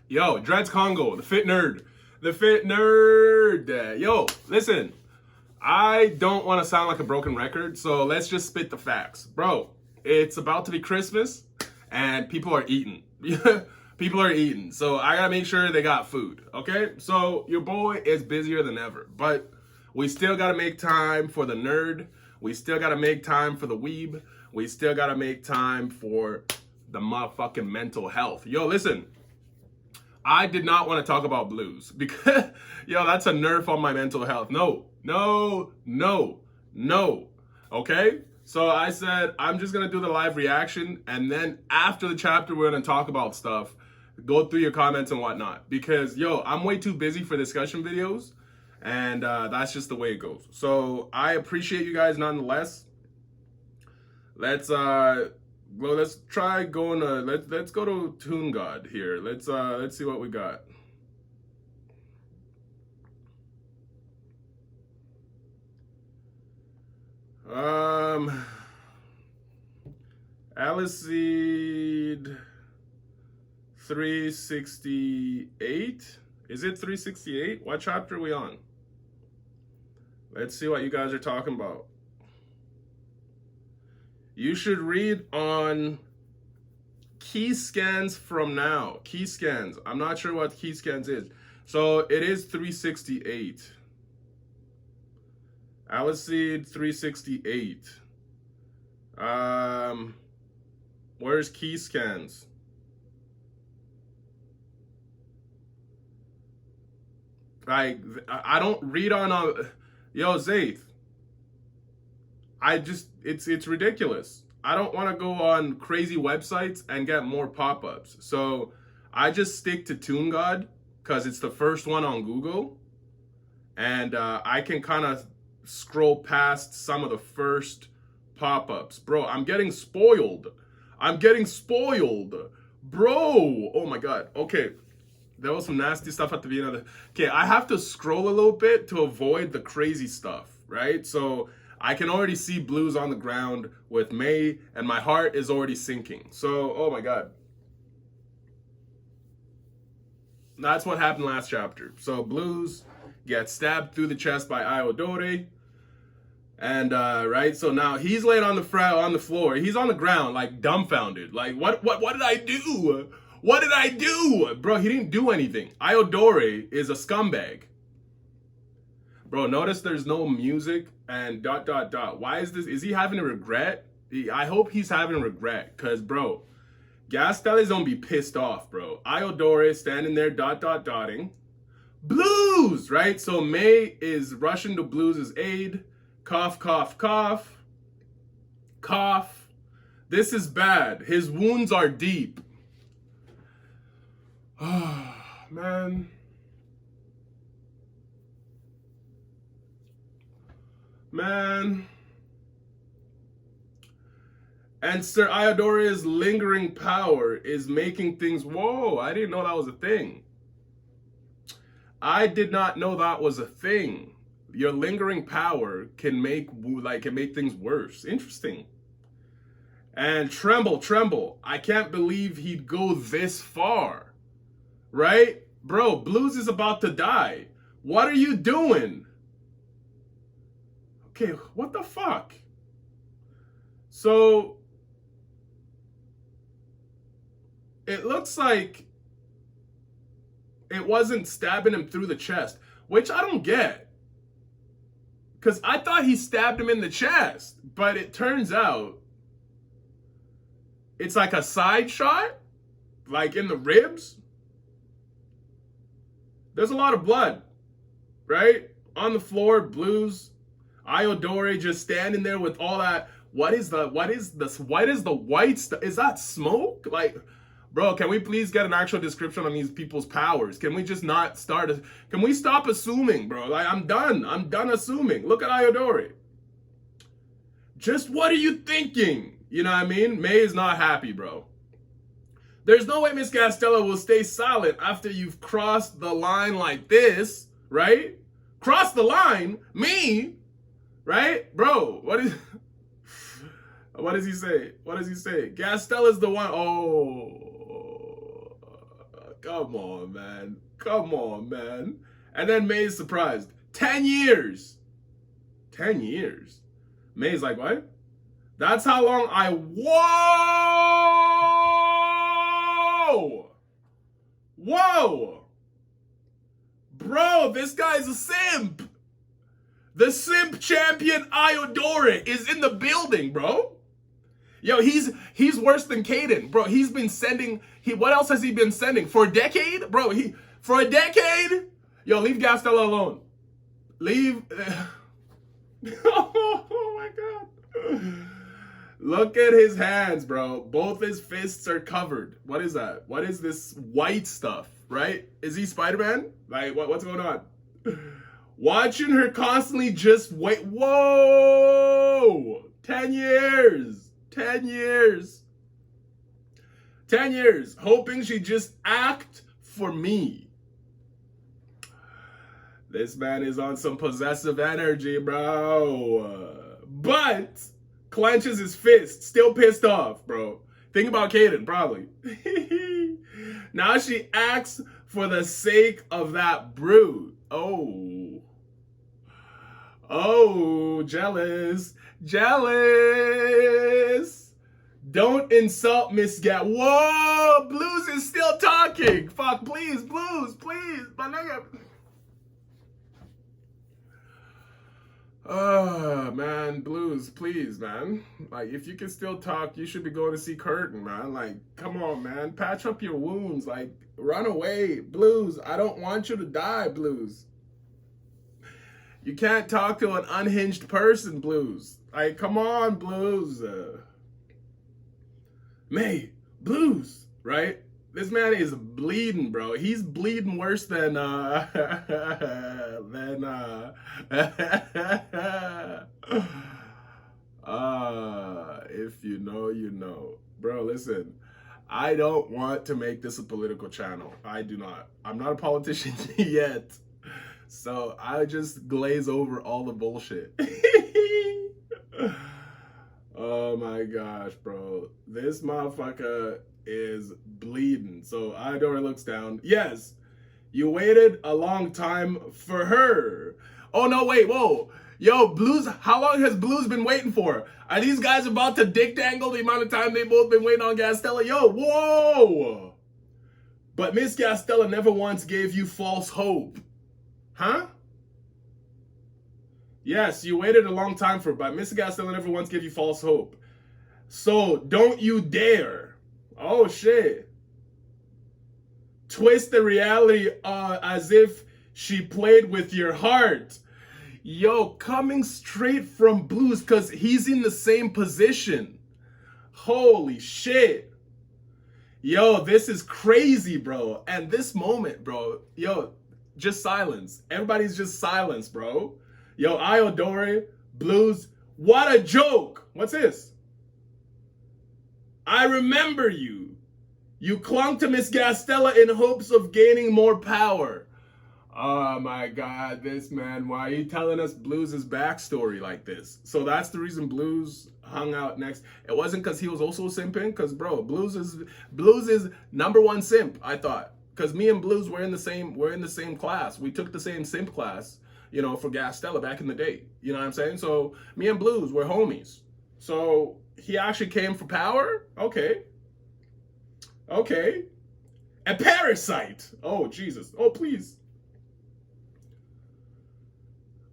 Yo, Dreads Congo, the fit nerd. The fit nerd. Yo, listen. I don't want to sound like a broken record, so let's just spit the facts. Bro, it's about to be Christmas, and people are eating. People are eating, so I gotta make sure they got food, okay? So your boy is busier than ever, but we still gotta make time for the nerd. We still gotta make time for the weeb. We still gotta make time for the motherfucking mental health. Yo, listen. I did not want to talk about blues because, yo, that's a nerf on my mental health. No. Okay? So I said, I'm just going to do the live reaction. And then after the chapter, we're going to talk about stuff. Go through your comments and whatnot. Because, yo, I'm way too busy for discussion videos. And that's just the way it goes. So I appreciate you guys nonetheless. Let's try going to let's go to Toon God here. Let's see what we got. Eleceed 368. Is it 368? What chapter are we on? Let's see what you guys are talking about. You should read on key scans from now. Key scans. I'm not sure what key scans is. So it is 368. Eleceed 368. Where's key scans? Like, I don't read on yo, Zaith. It's ridiculous. I don't want to go on crazy websites and get more pop-ups. So I just stick to Toon God because it's the first one on Google. And I can kind of scroll past some of the first pop-ups. Bro, I'm getting spoiled. Bro, oh my God. Okay, there was some nasty stuff at the beginning of the... Okay, I have to scroll a little bit to avoid the crazy stuff, right? So I can already see blues on the ground with May, and my heart is already sinking. So, oh my God. That's what happened last chapter. So blues gets stabbed through the chest by Iodore. And, right, so now he's laying on the floor. He's on the ground, like, dumbfounded. Like, what did I do? What did I do? Bro, he didn't do anything. Iodore is a scumbag. Bro, notice there's no music and ... Why is this? Is he having a regret? I hope he's having a regret. Because, bro, Gastel is going to be pissed off, bro. Iodore standing there ... Blues, right? So May is rushing to Blues' aid. Cough, cough, cough. Cough. This is bad. His wounds are deep. Oh, man. And Sir Iodore's lingering power is making things... Whoa, I didn't know that was a thing. I did not know that was a thing. Your lingering power can make things worse. Interesting. And tremble. I can't believe he'd go this far. Right? Bro, Blues is about to die. What are you doing? Okay, what the fuck? So it looks like it wasn't stabbing him through the chest, which I don't get. Because I thought he stabbed him in the chest, but it turns out it's like a side shot, like in the ribs. There's a lot of blood, right? On the floor, Blues, Iodore just standing there with all that. What is the white stuff? Is that smoke? Like, bro, can we please get an actual description on these people's powers? Can we just not start? Can we stop assuming, bro? Like, I'm done assuming. Look at Iodore. Just what are you thinking? You know what I mean? May is not happy, bro. There's no way Miss Castella will stay silent after you've crossed the line like this, right? Cross the line? Me? Right? Bro, what does he say? Gastella's the one. Oh. come on, man. Come on, man. And then May's surprised. 10 years. 10 years. May's like, what? That's how long I... Whoa! Whoa! Bro, this guy's a simp. The simp champion Iodore is in the building, bro. Yo, he's worse than Caden, bro. He's been sending. What else has he been sending for a decade, bro? For a decade. Yo, leave Gastella alone. Leave. Oh my god. Look at his hands, bro. Both his fists are covered. What is that? What is this white stuff? Right? Is he Spider-Man? Like, what's going on? Watching her constantly just wait. Whoa! 10 years. 10 years. 10 years. Hoping she just act for me. This man is on some possessive energy, bro. But clenches his fist. Still pissed off, bro. Think about Caden, probably. Now she acts for the sake of that brood. Oh. Oh, jealous. Jealous. Don't insult Miss Gat. Whoa, Blues is still talking. Fuck, please, Blues, please. My nigga. Oh, man, Blues, please, man. Like, if you can still talk, you should be going to see Curtin, man. Like, come on, man. Patch up your wounds. Like, run away. Blues, I don't want you to die, Blues. You can't talk to an unhinged person, Blues. Like, come on, Blues. May, Blues, right? This man is bleeding, bro. He's bleeding worse than if you know, you know. Bro, listen. I don't want to make this a political channel. I do not. I'm not a politician yet. So I just glaze over all the bullshit. Oh my gosh, bro. This motherfucker is bleeding. So Iodora looks down. Yes, you waited a long time for her. Oh no, wait, whoa. Yo, Blues, how long has Blues been waiting for? Are these guys about to dick dangle the amount of time they both been waiting on Gastella? Yo, whoa. But Miss Gastella never once gave you false hope. Huh? Yes, you waited a long time for it, but Miss Gastella never once gave you false hope. So don't you dare. Oh shit. Twist the reality as if she played with your heart. Yo, coming straight from Blues because he's in the same position. Holy shit. Yo, this is crazy, bro. And this moment, bro, yo, just silence. Everybody's just silence, bro. Yo, Iodore, Blues, what a joke. What's this? I remember you. You clung to Miss Gastella in hopes of gaining more power. Oh my god, this man, why are you telling us Blues' backstory like this? So that's the reason Blues hung out next. It wasn't because he was also simping, because bro, Blues is #1 simp, I thought. Because me and Blues were in the same class. We took the same simp class, you know, for Gastella back in the day. You know what I'm saying? So me and Blues were homies. So he actually came for power? Okay. Okay. A parasite. Oh, Jesus. Oh, please.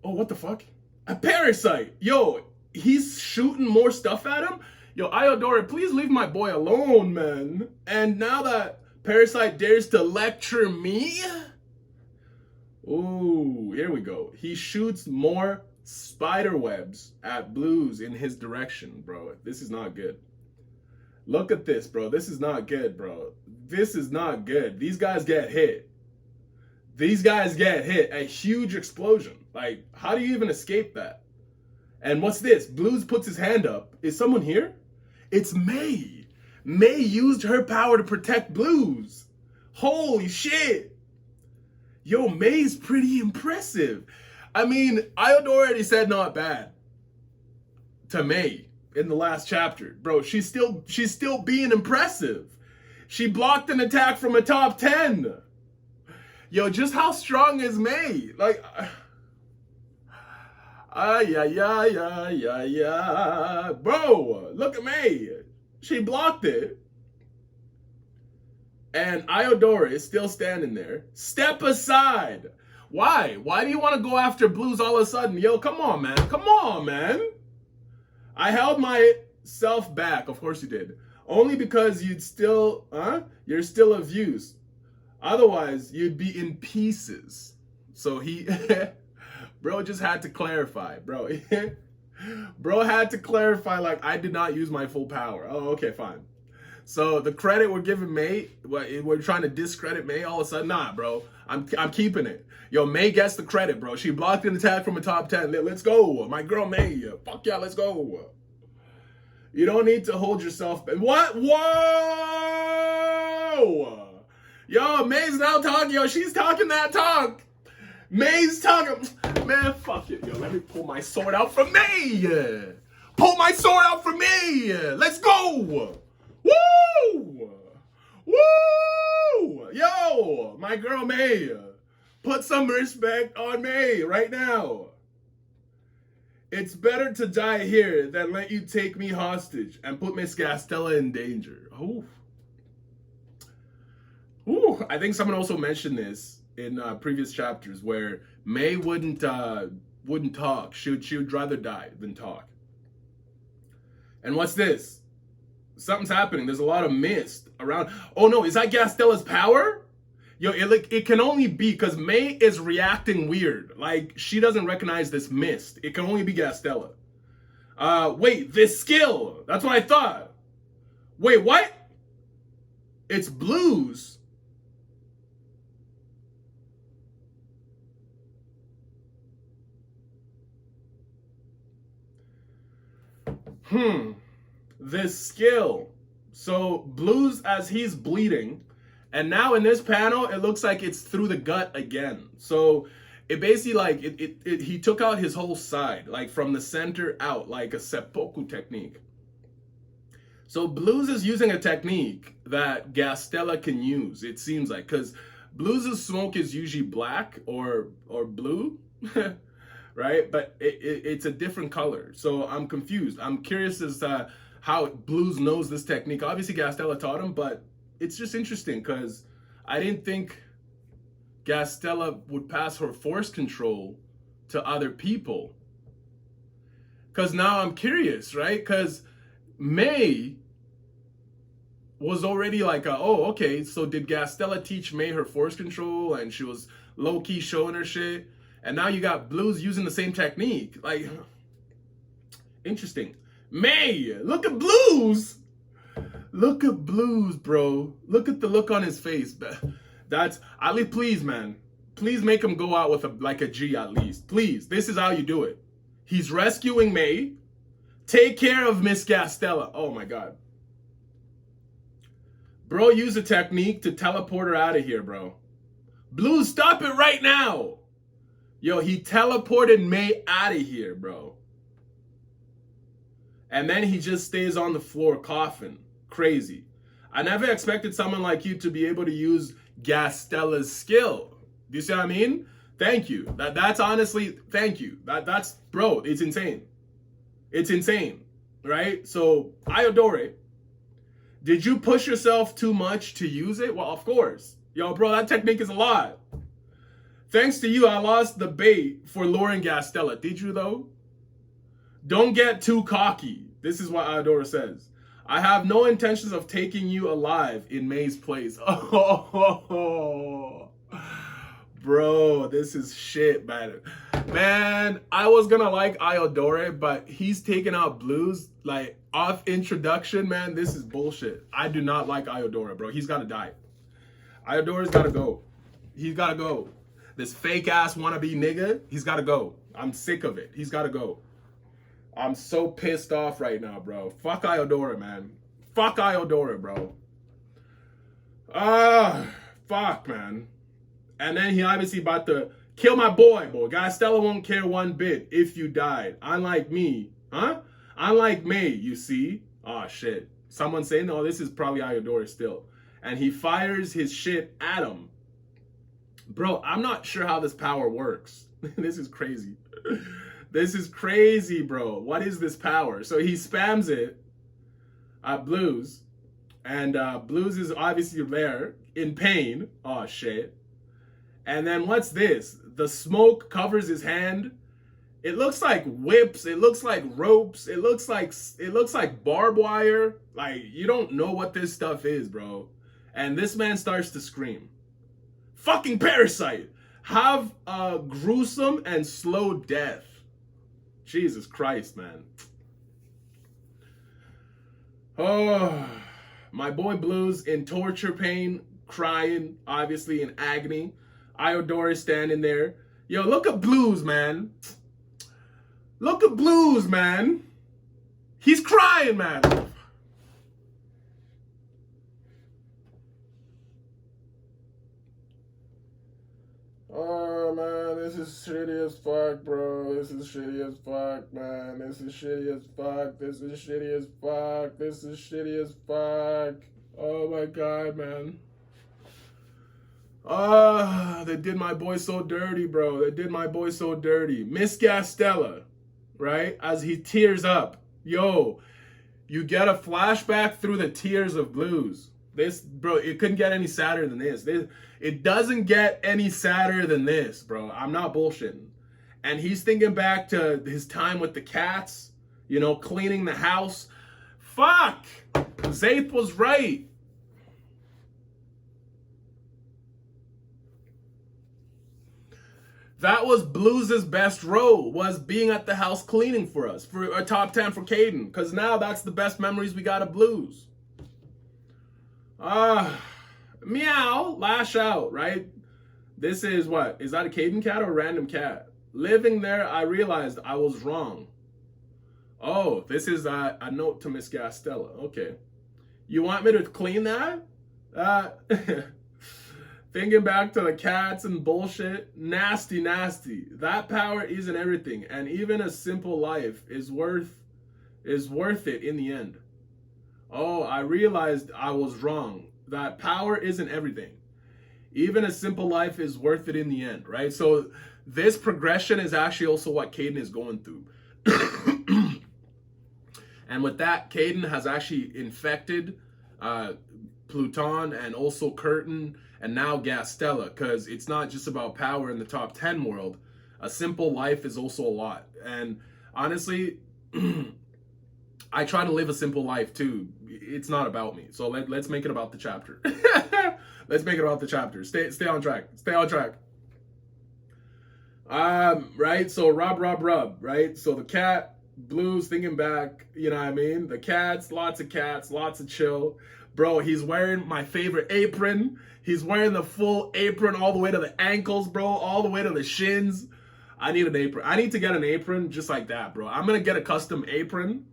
Oh, what the fuck? A parasite. Yo, he's shooting more stuff at him? Yo, Iodora, please leave my boy alone, man. And now that Parasite dares to lecture me? Ooh, here we go. He shoots more spider webs at Blues in his direction, bro. This is not good. Look at this, bro. This is not good, bro. This is not good. These guys get hit. These guys get hit. A huge explosion. Like, how do you even escape that? And what's this? Blues puts his hand up. Is someone here? It's May. May used her power to protect Blues. Holy shit. Yo, May's pretty impressive. I mean, Iodore already said not bad to May in the last chapter. Bro, she's still being impressive. She blocked an attack from a top 10. Yo, just how strong is May? Like, yeah. Bro, look at May. She blocked it. And Iodora is still standing there. Step aside. Why? Why do you want to go after blues all of a sudden? Yo, come on, man. Come on, man. I held myself back. Of course you did. Only because you're still of use. Otherwise, you'd be in pieces. So he, bro just had to clarify, bro. Bro had to clarify, like, I did not use my full power. Oh, okay, fine. So the credit we're giving May, we're trying to discredit May all of a sudden. Nah, bro, I'm keeping it. Yo, May gets the credit, bro. She blocked an attack from a top 10. Let's go. My girl May. Fuck yeah, let's go. You don't need to hold yourself back. What? Whoa! Yo, May's now talking. Yo, she's talking that talk. May's talking. Man, fuck it. Yo, let me pull my sword out for May. Pull my sword out for May. Let's go. Woo! Woo! Yo, my girl May. Put some respect on May right now. It's better to die here than let you take me hostage and put Miss Castella in danger. Ooh. Ooh. I think someone also mentioned this in previous chapters where May wouldn't talk. She would rather die than talk. And what's this? Something's happening. There's a lot of mist around. Oh no, is that Castella's power? Yo, it can only be because May is reacting weird. Like, she doesn't recognize this mist. It can only be Castella. Wait, this skill. That's what I thought. Wait, what? It's blues. This skill. So, blues as he's bleeding. And now in this panel, it looks like it's through the gut again. So it basically like, he took out his whole side, like from the center out, like a seppuku technique. So Blues is using a technique that Castella can use, it seems like, because Blues' smoke is usually black or blue, right? But it's a different color. So I'm confused. I'm curious as to how Blues knows this technique. Obviously Castella taught him, but it's just interesting because I didn't think Castella would pass her force control to other people. Because now I'm curious, right? Because May was already like, oh, okay, so did Castella teach May her force control and she was low-key showing her shit? And now you got Blues using the same technique. Like, interesting. May, look at Blues! Look at Blues, bro. Look at the look on his face. That's, Ali, please, man. Please make him go out with a G at least. Please, this is how you do it. He's rescuing May. Take care of Miss Castella. Oh my God. Bro, use a technique to teleport her out of here, bro. Blues, stop it right now. Yo, he teleported May out of here, bro. And then he just stays on the floor coughing. Crazy. I never expected someone like you to be able to use Castella's skill. Do you see what I mean? Thank you. That's honestly, thank you. That's, bro, it's insane. It's insane, right? So, Iodore, did you push yourself too much to use it? Well, of course. Yo, bro, that technique is a lot. Thanks to you, I lost the bait for luring Castella. Did you, though? Don't get too cocky. This is what Iodora says. I have no intentions of taking you alive in May's place. Oh, bro, this is shit, man. Man, I was gonna like Iodore, but he's taking out Blues, like, off introduction, man. This is bullshit. I do not like Iodore, bro. He's gotta die. Iodore's gotta go. He's gotta go. This fake-ass wannabe nigga, he's gotta go. I'm sick of it. He's gotta go. I'm so pissed off right now, bro. Fuck Iodora, man. Fuck Iodora, bro. Fuck, man. And then he obviously about to kill my boy. Castella won't care one bit if you died. Unlike me. Huh? Unlike May, you see? Oh, shit. Someone saying, no, this is probably Iodora still. and he fires his shit at him. Bro, I'm not sure how this power works. This is crazy. This is crazy, bro. What is this power? So he spams it at Blues, and Blues is obviously there in pain. Oh shit. And then what's this? The smoke covers his hand. It looks like whips, it looks like ropes, it looks like barbed wire. Like, you don't know what this stuff is, bro. And this man starts to scream. Fucking parasite! Have a gruesome and slow death. Jesus Christ, man. Oh, my boy Blues in torture pain, crying, obviously in agony. Iodora is standing there. Yo, look at Blues, man. Look at Blues, man. He's crying, man. Oh, man, this is shitty as fuck, bro. This is shitty as fuck, man. This is shitty as fuck. This is shitty as fuck. This is shitty as fuck. Oh, my God, man. They did my boy so dirty, bro. They did my boy so dirty. Miss Gastella, right? As he tears up. Yo, you get a flashback through the tears of Blues. This, bro, it couldn't get any sadder than this. It doesn't get any sadder than this, bro. I'm not bullshitting. And he's thinking back to his time with the cats, you know, cleaning the house. Fuck! Zaith was right. That was Blues' best role, was being at the house cleaning for us, for a top 10 for Caden, because now that's the best memories we got of Blues. Meow, lash out, right? This is what? Is that a Caden cat or a random cat? Living there, I realized I was wrong. Oh, this is a note to Miss Gastella. Okay. You want me to clean that? Thinking back to the cats and bullshit. Nasty, nasty. That power isn't everything. And even a simple life is worth it in the end. Oh, I realized I was wrong. That power isn't everything. Even a simple life is worth it in the end, right? So this progression is actually also what Caden is going through. And with that, Caden has actually infected Pluton and also Curtin and now Gastella, because it's not just about power in the top 10 world. A simple life is also a lot. And honestly, I try to live a simple life too. It's not about me. So let's make it about the chapter. Let's make it about the chapter. Stay on track. Stay on track. Right? So rub, right? So the cat, Blues thinking back, you know what I mean? The cats, lots of chill. Bro, he's wearing my favorite apron. He's wearing the full apron all the way to the ankles, bro, all the way to the shins. I need an apron. I need to get an apron just like that, bro. I'm gonna get a custom apron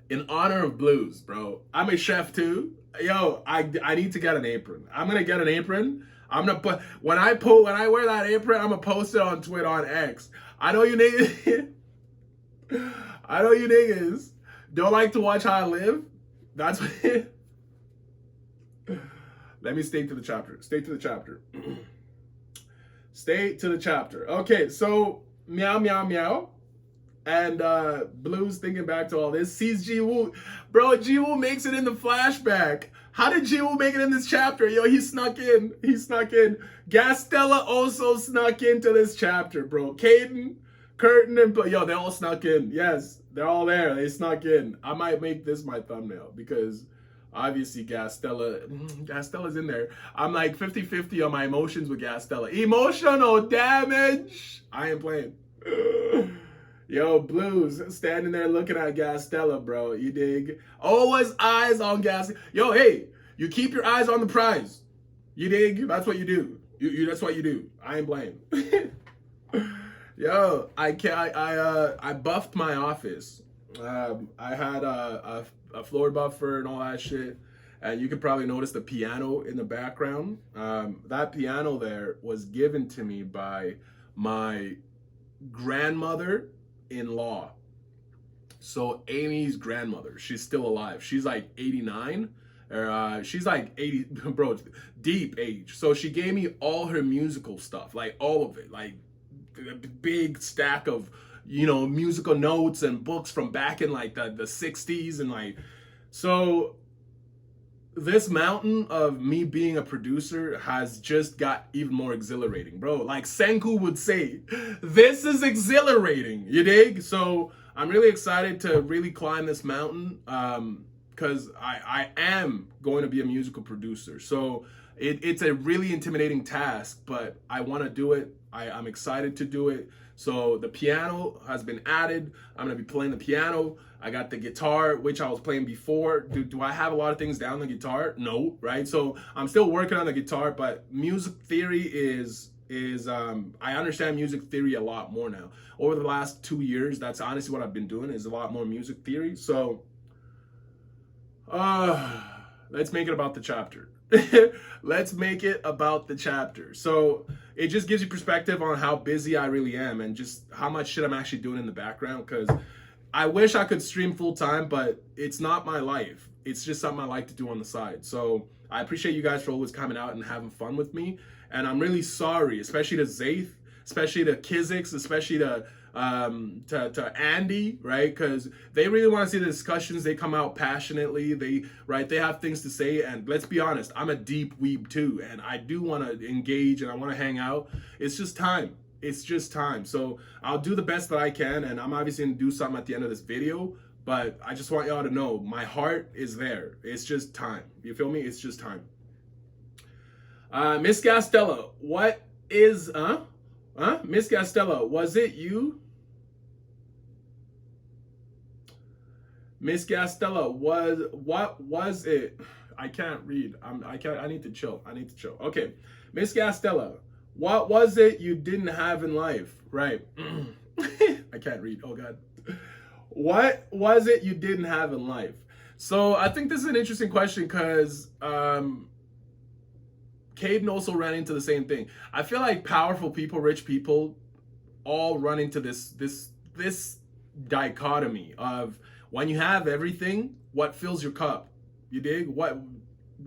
in honor of Blues, bro. I'm a chef too. Yo, I need to get an apron. I'm gonna get an apron. I'm gonna put when I wear that apron, I'm gonna post it on Twitter, on X. I know you niggas. I know you niggas don't like to watch how I live. That's what. Let me stay to the chapter. Stay to the chapter. Stay to the chapter. Okay, so meow, meow, meow. And Blues thinking back to all this, sees Jiwoo. Bro, Jiwoo makes it in the flashback. How did Jiwoo make it in this chapter? Yo, he snuck in. He snuck in. Gastella also snuck into this chapter, bro. Caden, Curtin, and yo, they all snuck in. Yes, they're all there. They snuck in. I might make this my thumbnail because obviously Gastella's in there. I'm like 50-50 on my emotions with Gastella. Emotional damage. I ain't playing. Yo, Blues standing there looking at Gastella, bro. You dig? Always eyes on Gastella. Yo, hey, you keep your eyes on the prize. You dig? That's what you do. You that's what you do. I ain't playing. Yo, I buffed my office. I had a floor buffer and all that shit. And you could probably notice the piano in the background. That piano there was given to me by my grandmother-in-law. So Amy's grandmother, she's still alive. She's like 89. She's like 80, bro, deep age. So she gave me all her musical stuff, like all of it, like a big stack of, you know, musical notes and books from back in like the 60s. And like, so this mountain of me being a producer has just got even more exhilarating, bro. Like Senku would say, this is exhilarating, you dig? So I'm really excited to really climb this mountain, because I am going to be a musical producer. So it's a really intimidating task, but I want to do it. I'm excited to do it. So the piano has been added. I'm going to be playing the piano. I got the guitar, which I was playing before. Do I have a lot of things down the guitar? No, right? So I'm still working on the guitar, but music theory is I understand music theory a lot more now. Over the last 2 years, that's honestly what I've been doing, is a lot more music theory. So let's make it about the chapter. Let's make it about the chapter. So it just gives you perspective on how busy I really am and just how much shit I'm actually doing in the background, because I wish I could stream full time, but it's not my life. It's just something I like to do on the side. So I appreciate you guys for always coming out and having fun with me. And I'm really sorry, especially to Zaith, especially to Kizix, especially to Andy, right? Because they really want to see the discussions. They come out passionately. They have things to say. And let's be honest, I'm a deep weeb too, and I do want to engage and I want to hang out. It's just time. It's just time. So I'll do the best that I can, and I'm obviously gonna do something at the end of this video, but I just want y'all to know my heart is there. It's just time. You feel me? It's just time. Miss Gastella, what is Miss Gastella, was it you? Miss Gastella, what was it? I can't read. I need to chill. Okay. Miss Gastella, what was it you didn't have in life? Right. I can't read. Oh God. What was it you didn't have in life? So I think this is an interesting question, because Caden also ran into the same thing. I feel like powerful people, rich people, all run into this dichotomy of, when you have everything, what fills your cup? You dig? What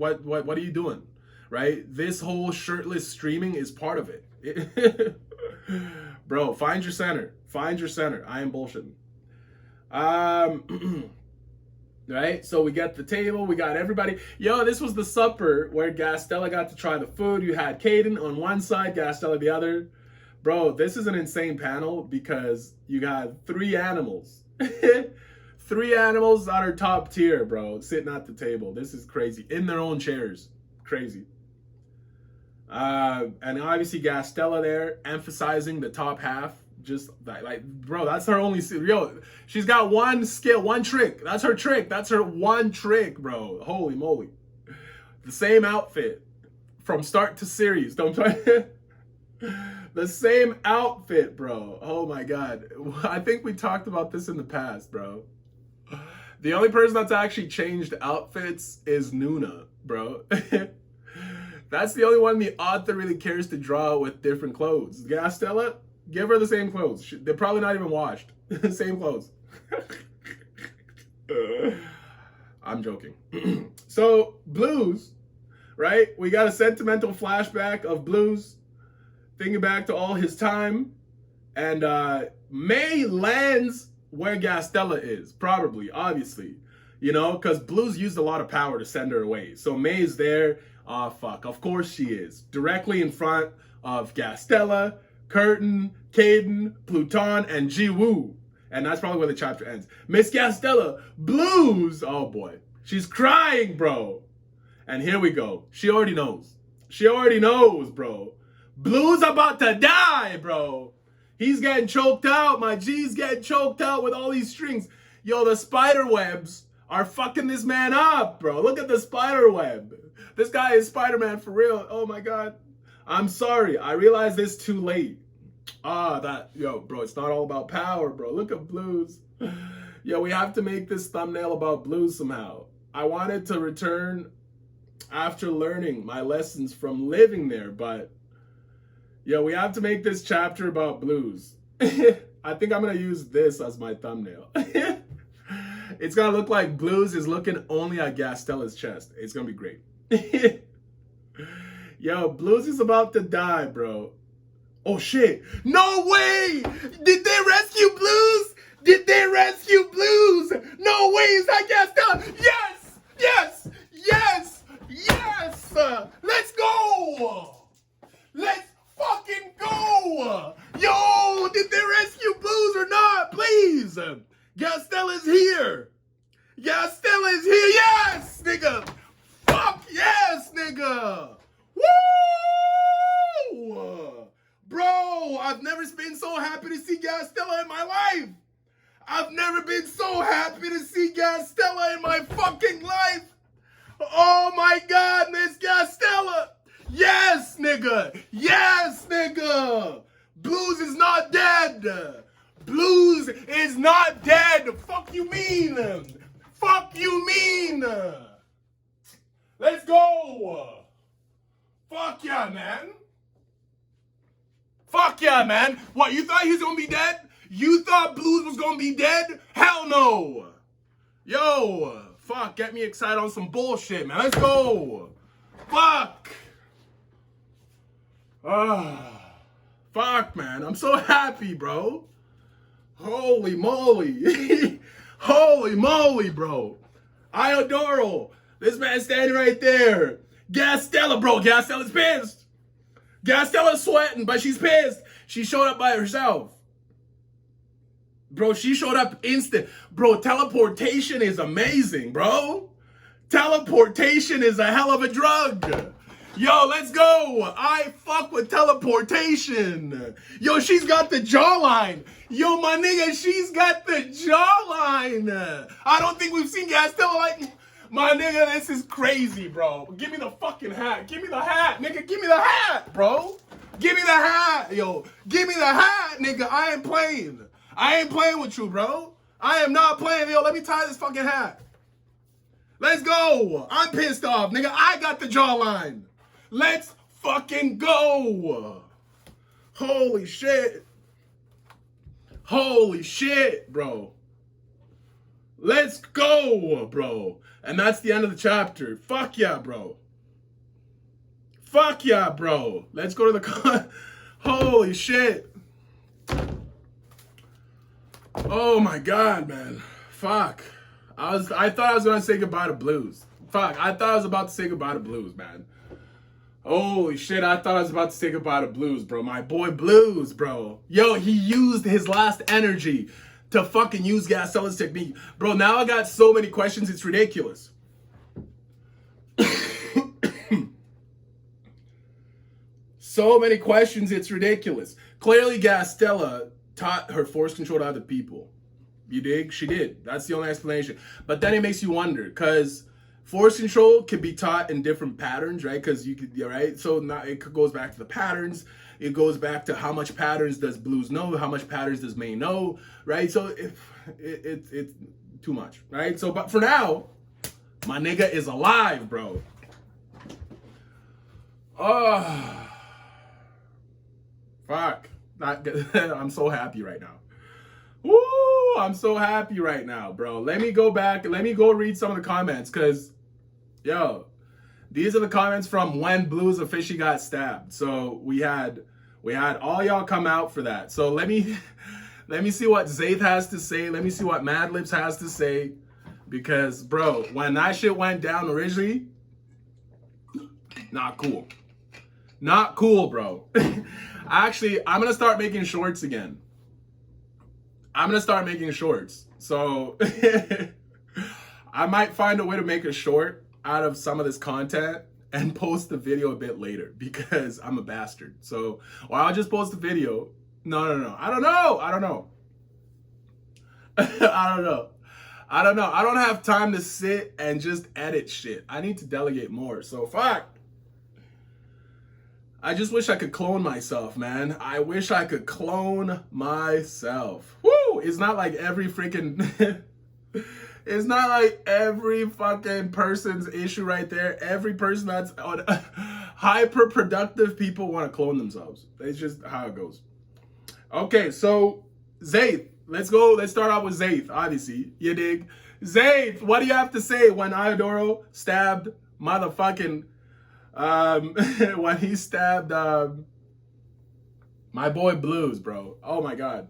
are you doing? Right? This whole shirtless streaming is part of it. Bro, find your center. Find your center. I am bullshitting. Right? So we got the table, we got everybody. Yo, this was the supper where Gastella got to try the food. You had Caden on one side, Gastella the other. Bro, this is an insane panel because you got 3 animals. 3 animals that are top tier, bro, sitting at the table. This is crazy. In their own chairs. Crazy. And obviously Gastella there, emphasizing the top half. Just like, bro, that's her only, yo, she's got one skill, one trick. That's her trick. That's her one trick, bro. Holy moly. The same outfit from start to series. Don't try. The same outfit, bro. Oh my God. I think we talked about this in the past, bro. The only person that's actually changed outfits is Nuna, bro. That's the only one the author really cares to draw with different clothes. Gastella, give her the same clothes. They're probably not even washed. Same clothes. I'm joking. So, Blues, right? We got a sentimental flashback of Blues, thinking back to all his time. And May lands where Gastella is, probably, obviously. You know, because Blues used a lot of power to send her away. So May is there. Oh, fuck. Of course she is. Directly in front of Gastella, Curtin, Caden, Pluton, and Ji-Woo. And that's probably where the chapter ends. Miss Gastella, Blues! Oh, boy. She's crying, bro. And here we go. She already knows. She already knows, bro. Blues about to die, bro. He's getting choked out. My G's getting choked out with all these strings. Yo, the spider webs are fucking this man up, bro. Look at the spider web. This guy is Spider-Man for real. Oh my God. I'm sorry. I realized this too late. Yo, bro, it's not all about power, bro. Look at Blues. Yo, we have to make this thumbnail about Blues somehow. I wanted to return after learning my lessons from living there, but yo, we have to make this chapter about Blues. I think I'm gonna use this as my thumbnail. It's gonna look like Blues is looking only at Gastella's chest. It's gonna be great. Yo, Blues is about to die, bro. Oh shit! No way! Did they rescue Blues? Did they rescue Blues? No way! Is that Gastella? Yes! Yes! Yes! Yes! Let's go! Let's fucking go! Yo! Did they rescue Blues or not? Please! Gastella's here! Gastella's here! Yes, nigga! Fuck yes, nigga! Woo! Bro, I've never been so happy to see Gastella in my life! I've never been so happy to see Gastella in my fucking life! Oh my god, Miss Gastella! Yes, nigga! Yes, nigga! Blues is not dead! Blues is not dead! Fuck you mean? Fuck you mean? Let's go! Fuck yeah, man! Fuck yeah, man! What, you thought he was gonna be dead? You thought Blues was gonna be dead? Hell no! Yo! Fuck, get me excited on some bullshit, man. Let's go! Fuck! Fuck, man. I'm so happy, bro. Holy moly. Holy moly, bro. Iodoro. This man standing right there. Gastella, bro. Gastella's pissed. Gastella's sweating, but she's pissed. She showed up by herself. Bro, she showed up instant. Bro, teleportation is amazing, bro. Teleportation is a hell of a drug. Yo, let's go. I fuck with teleportation. Yo, she's got the jawline. Yo, my nigga, she's got the jawline. I don't think we've seen Gastella like... My nigga, this is crazy, bro. Give me the fucking hat. Give me the hat, nigga. Give me the hat, bro. Give me the hat, yo. Give me the hat, nigga. I ain't playing. I ain't playing with you, bro. I am not playing. Yo, let me tie this fucking hat. Let's go. I'm pissed off, nigga. I got the jawline. Let's fucking go. Holy shit. Holy shit, bro. Let's go, bro. And that's the end of the chapter. Fuck yeah, bro. Fuck yeah, bro. Let's go to the... Holy shit. Oh my god, man. Fuck. I thought I was gonna say goodbye to Blues. Fuck, I thought I was about to say goodbye to Blues, man. Holy shit, I thought I was about to say goodbye to Blues, bro. My boy Blues, bro. Yo, he used his last energy to fucking use Gastella's technique. Bro, now I got so many questions, it's ridiculous. So many questions, it's ridiculous. Clearly, Gastella taught her force control to other people. You dig? She did. That's the only explanation. But then it makes you wonder, because force control can be taught in different patterns, right? Because you could, right? So now it goes back to the patterns. It goes back to how much patterns does Blues know, how much patterns does May know, right? So it's too much, right? So, but for now, my nigga is alive, bro. Oh, fuck. Not good. I'm so happy right now. Woo! I'm so happy right now, bro. Let me go back. Let me go read some of the comments, because, yo, these are the comments from when Blues officially got stabbed. So we had all y'all come out for that. So let me see what Zaith has to say. Let me see what Madlibs has to say. Because, bro, when that shit went down originally, not cool. Not cool, bro. Actually, I'm going to start making shorts again. I'm going to start making shorts. So I might find a way to make a short out of some of this content and post the video a bit later, because I'm a bastard. So, or I'll just post the video. No. I don't know. I don't know. I don't have time to sit and just edit shit. I need to delegate more. So fuck. I just wish I could clone myself, man. I wish I could clone myself. Woo! It's not like every freaking... It's not like every fucking person's issue right there. Every person that's on hyper-productive people want to clone themselves. It's just how it goes. Okay, so Zaith. Let's go. Let's start out with Zaith, obviously. You dig? Zayd, what do you have to say when Iodoro stabbed motherfucking when he stabbed my boy Blues, bro? Oh my god.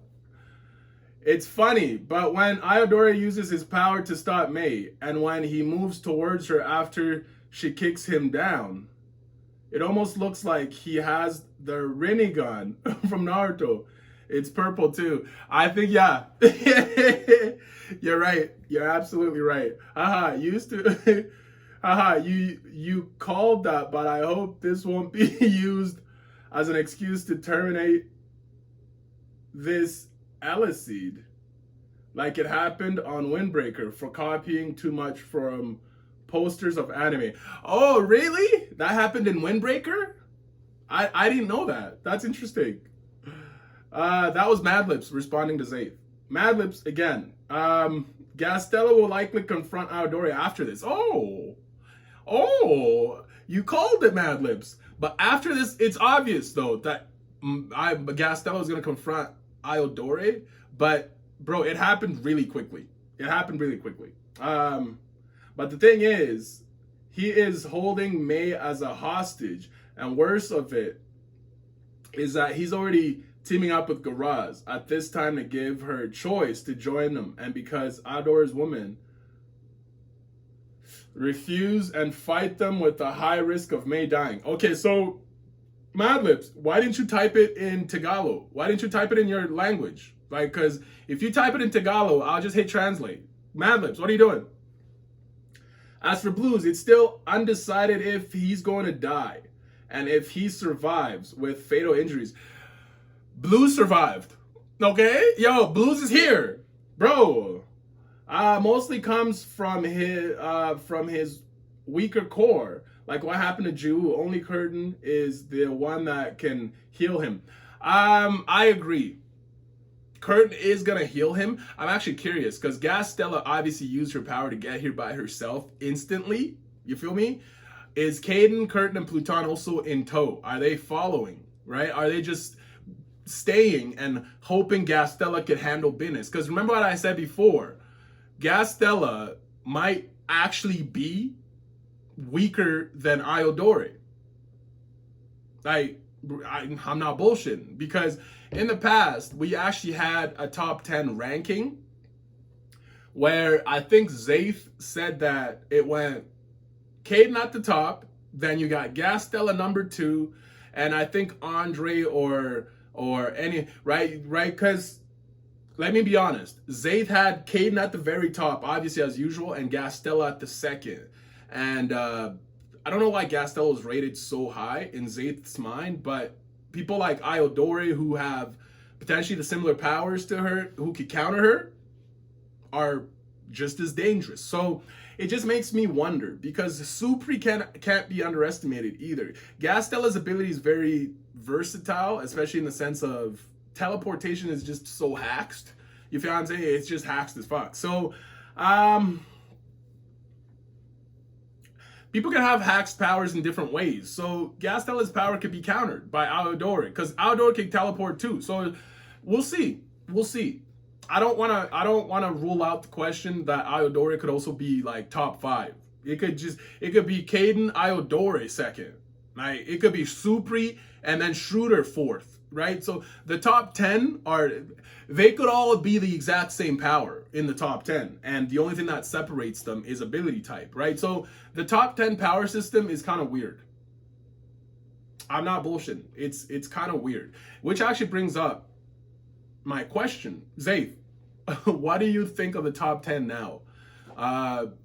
It's funny, but when Iodora uses his power to stop Mei, and when he moves towards her after she kicks him down, it almost looks like he has the Rinnegan from Naruto. It's purple too. I think, yeah. You're right. You're absolutely right. Haha, used to haha, you called that, but I hope this won't be used as an excuse to terminate this Eleceed, like it happened on Windbreaker for copying too much from posters of anime. Oh, really? That happened in Windbreaker? I didn't know that. That's interesting. That was Madlips responding to Zaith. Madlips again. Gastella will likely confront Aodori after this. Oh, you called it, Madlips. But after this, it's obvious though that Gastella is gonna confront Iodore, but bro, it happened really quickly. But the thing is, he is holding Mei as a hostage, and worse of it is that he's already teaming up with Garaz at this time to give her a choice to join them, and because Adore's woman refuse and fight them with the high risk of Mei dying. Okay, so Madlips, why didn't you type it in Tagalog? Why didn't you type it in your language? Like, because if you type it in Tagalog, I'll just hit translate. Madlips, what are you doing? As for Blues, it's still undecided if he's going to die and if he survives with fatal injuries. Blues survived. Okay? Yo, Blues is here. Bro. Mostly comes from his weaker core. Like what happened to Ju, only Curtin is the one that can heal him. I agree. Curtin is gonna heal him. I'm actually curious because Gastella obviously used her power to get here by herself instantly. You feel me? Is Caden, Curtin, and Pluton also in tow? Are they following? Right? Are they just staying and hoping Gastella could handle business? Because remember what I said before, Gastella might actually be weaker than Iodore. Like, I'm not bullshitting, because in the past we actually had a top 10 ranking where I think Zaith said that it went Caden at the top, then you got Gastella number 2, and I think Andre or any right, because let me be honest, Zaith had Caden at the very top, obviously as usual, and Gastella at the second. And I don't know why Gastella was rated so high in Zaith's mind, but people like Iodore, who have potentially the similar powers to her, who could counter her, are just as dangerous. So it just makes me wonder, because Supri can't be underestimated either. Gastella's ability is very versatile, especially in the sense of teleportation is just so hacked. You feel what I'm saying? It's just hacked as fuck. So, people can have hacked powers in different ways. So Gastella's power could be countered by Aodore, because Aodore can teleport too. So we'll see. I don't wanna rule out the question that Iodore could also be like top 5. It could be Caden, Iodore second. Like it could be Supri and then Schroeder fourth, right? So the top 10 they could all be the exact same power in the top 10. And the only thing that separates them is ability type, right? So the top 10 power system is kind of weird. I'm not bullshitting. It's kind of weird. Which actually brings up my question. Zaith, what do you think of the top 10 now?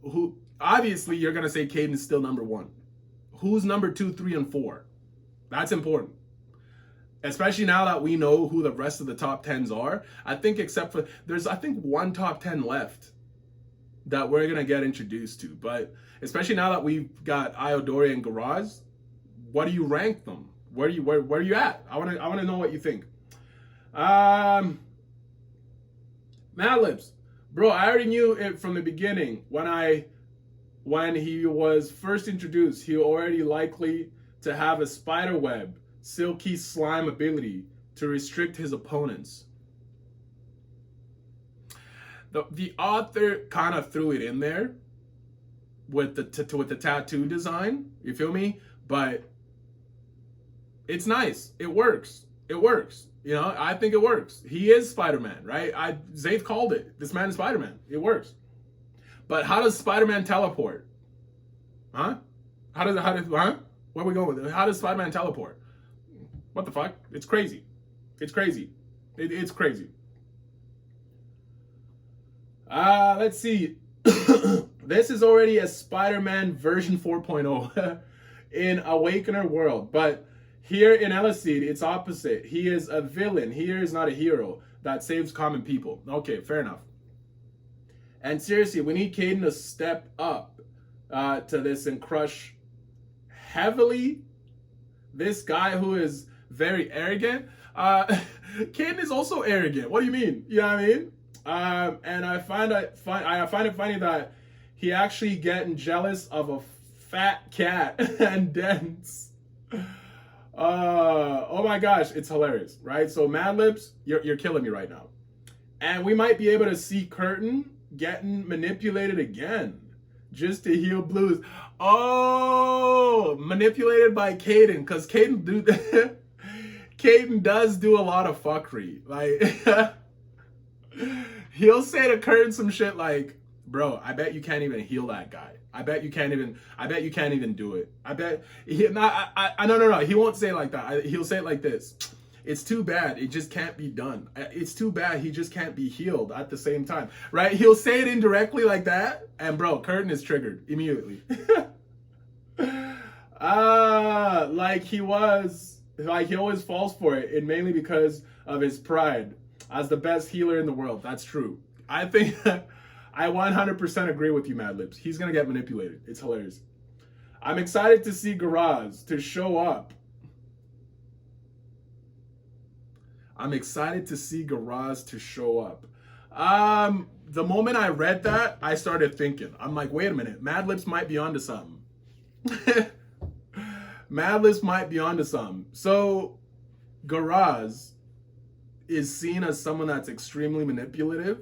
Who obviously you're gonna say Caden is still number 1. Who's number 2, 3, and 4? That's important. Especially now that we know who the rest of the top 10s are. I think except for there's one top 10 left that we're gonna get introduced to. But especially now that we've got Iodore and Garaz, what do you rank them? Where are you at? I wanna know what you think. Madlips, bro, I already knew it from the beginning. When he was first introduced, he already likely to have a spider web, silky slime ability to restrict his opponents. The author kind of threw it in there with the tattoo design. You feel me? But it's nice. It works. It works. You know, I think it works. He is Spider-Man, right? Zaith called it. This man is Spider-Man. It works. But how does Spider-Man teleport? Huh? Huh? Where are we going with it? How does Spider-Man teleport? What the fuck? It's crazy. It's crazy. It's crazy. Let's see. This is already a Spider-Man version 4.0 in Awakener world. But here in Eleceed, it's opposite. He is a villain. Here is not a hero that saves common people. Okay, fair enough. And seriously, we need Caden to step up to this and crush heavily this guy who is very arrogant. Caden is also arrogant. What do you mean? You know what I mean? And I find it funny that he actually getting jealous of a fat cat and dense. Oh my gosh, it's hilarious, right? So Mad Libs, you're killing me right now. And we might be able to see Curtin getting manipulated again just to heal Blues. Oh, manipulated by Caden, because Caden does do a lot of fuckery. Like he'll say to Curtin some shit like, bro, I bet you can't even heal that guy. I bet you can't even do it. No. He won't say it like that. He'll say it like this. It's too bad. It just can't be done. It's too bad. He just can't be healed at the same time. Right? He'll say it indirectly like that. And bro, Curtin is triggered immediately. Like he always falls for it. And mainly because of his pride as the best healer in the world. That's true. I think I 100% agree with you, Mad Libs. He's going to get manipulated. It's hilarious. I'm excited to see Garage to show up. The moment I read that, I started thinking. I'm like, wait a minute. Mad Libs might be onto something. Mad Libs might be onto something. So, Garage is seen as someone that's extremely manipulative.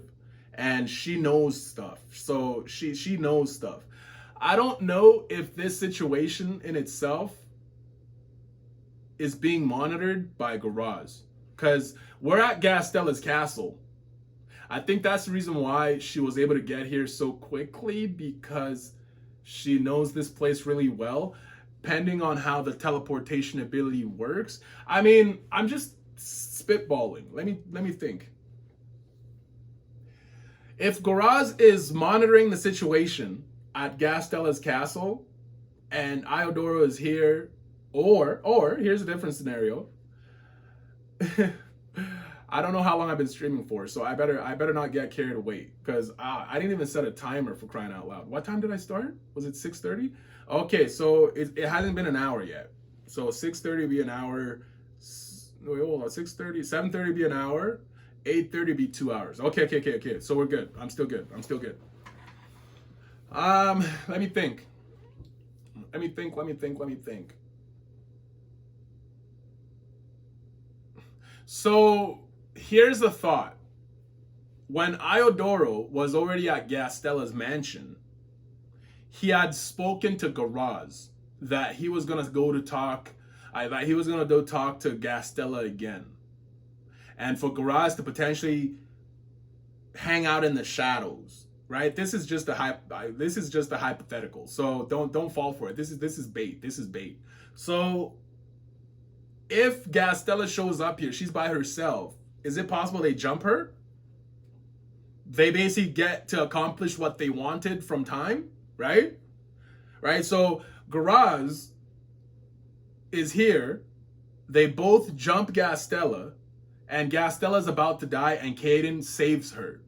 And she knows stuff. So she knows stuff. I don't know if this situation in itself is being monitored by Garage. Because we're at Gastella's castle. I think that's the reason why she was able to get here so quickly. Because she knows this place really well. Depending on how the teleportation ability works. I mean, I'm just spitballing. Let me think. If Garage is monitoring the situation at Gastella's castle and Iodoro is here, or here's a different scenario. I don't know how long I've been streaming for, so I better not get carried away because I didn't even set a timer, for crying out loud. What time did I start? Was it 6:30? Okay, so it hasn't been an hour yet. So 6:30 be an hour. Wait, hold on, 6:30, 7:30 be an hour. 8:30 be 2 hours. Okay. So we're good. I'm still good. Let me think. So here's the thought. When Iodoro was already at Gastella's mansion, he had spoken to Garage that he was gonna go talk to Gastella again. And for Garage to potentially hang out in the shadows, right? This is just a hypothetical. So don't fall for it. This is bait. So if Gastella shows up here, she's by herself. Is it possible they jump her? They basically get to accomplish what they wanted from time, right? Right? So Garage is here. They both jump Gastella. And Gastella's about to die and Caden saves her.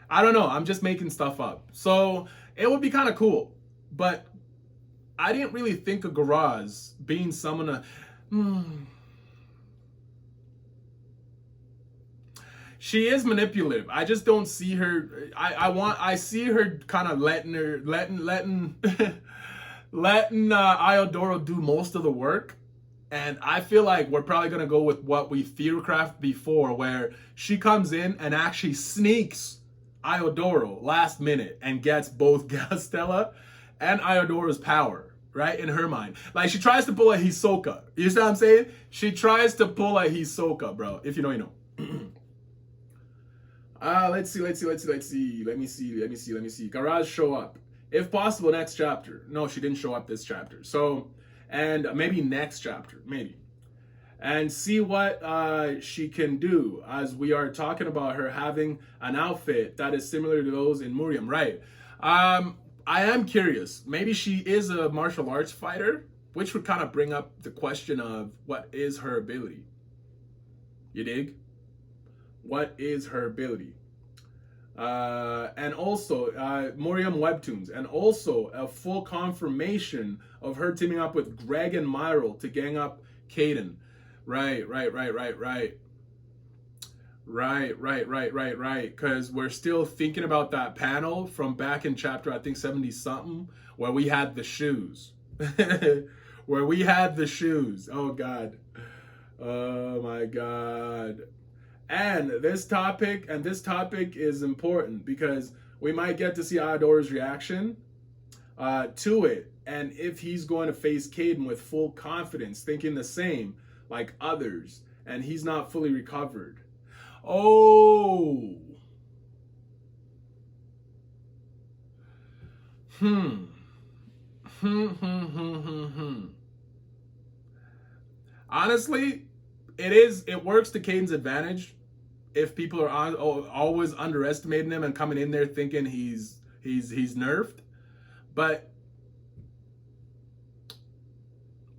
I don't know. I'm just making stuff up. So it would be kind of cool. But I didn't really think of Garage being someone She is manipulative. I just don't see her. I see her kind of letting Iodoro do most of the work. And I feel like we're probably gonna go with what we theorycraft before, where she comes in and actually sneaks Iodoro last minute and gets both Gastella and Iodoro's power, right? In her mind. Like she tries to pull a Hisoka. You see what I'm saying? She tries to pull a Hisoka, bro. If you know, you know. Let's see. Let me see. Garage show up. If possible, next chapter. No, she didn't show up this chapter. So, and maybe next chapter, maybe. And see what she can do, as we are talking about her having an outfit that is similar to those in Muriam, right? I am curious. Maybe she is a martial arts fighter, which would kind of bring up the question of what is her ability. You dig? What is her ability? And also Muriam Webtoons, and also a full confirmation of her teaming up with Greg and Myral to gang up Caden. Right. Because we're still thinking about that panel from back in chapter, I think 70 something, where we had the shoes. Where we had the shoes. Oh God. Oh my God. And this topic is important because we might get to see Iodoro's reaction to it. And if he's going to face Caden with full confidence, thinking the same like others, and he's not fully recovered. Oh. Honestly, it works to Caden's advantage if people are always underestimating him and coming in there thinking he's nerfed. But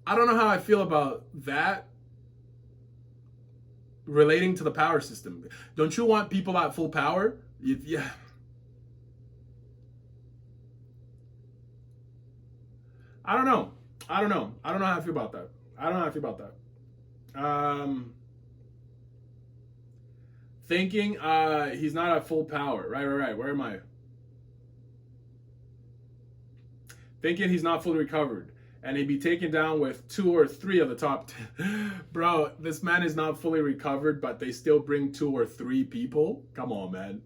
I don't know how I feel about that relating to the power system. Don't you want people at full power? Yeah. I don't know how I feel about that. Thinking he's not at full power. Right. Where am I? Thinking he's not fully recovered. And he'd be taken down with 2 or 3 of the top 10. Bro, this man is not fully recovered, but they still bring 2 or 3 people? Come on, man.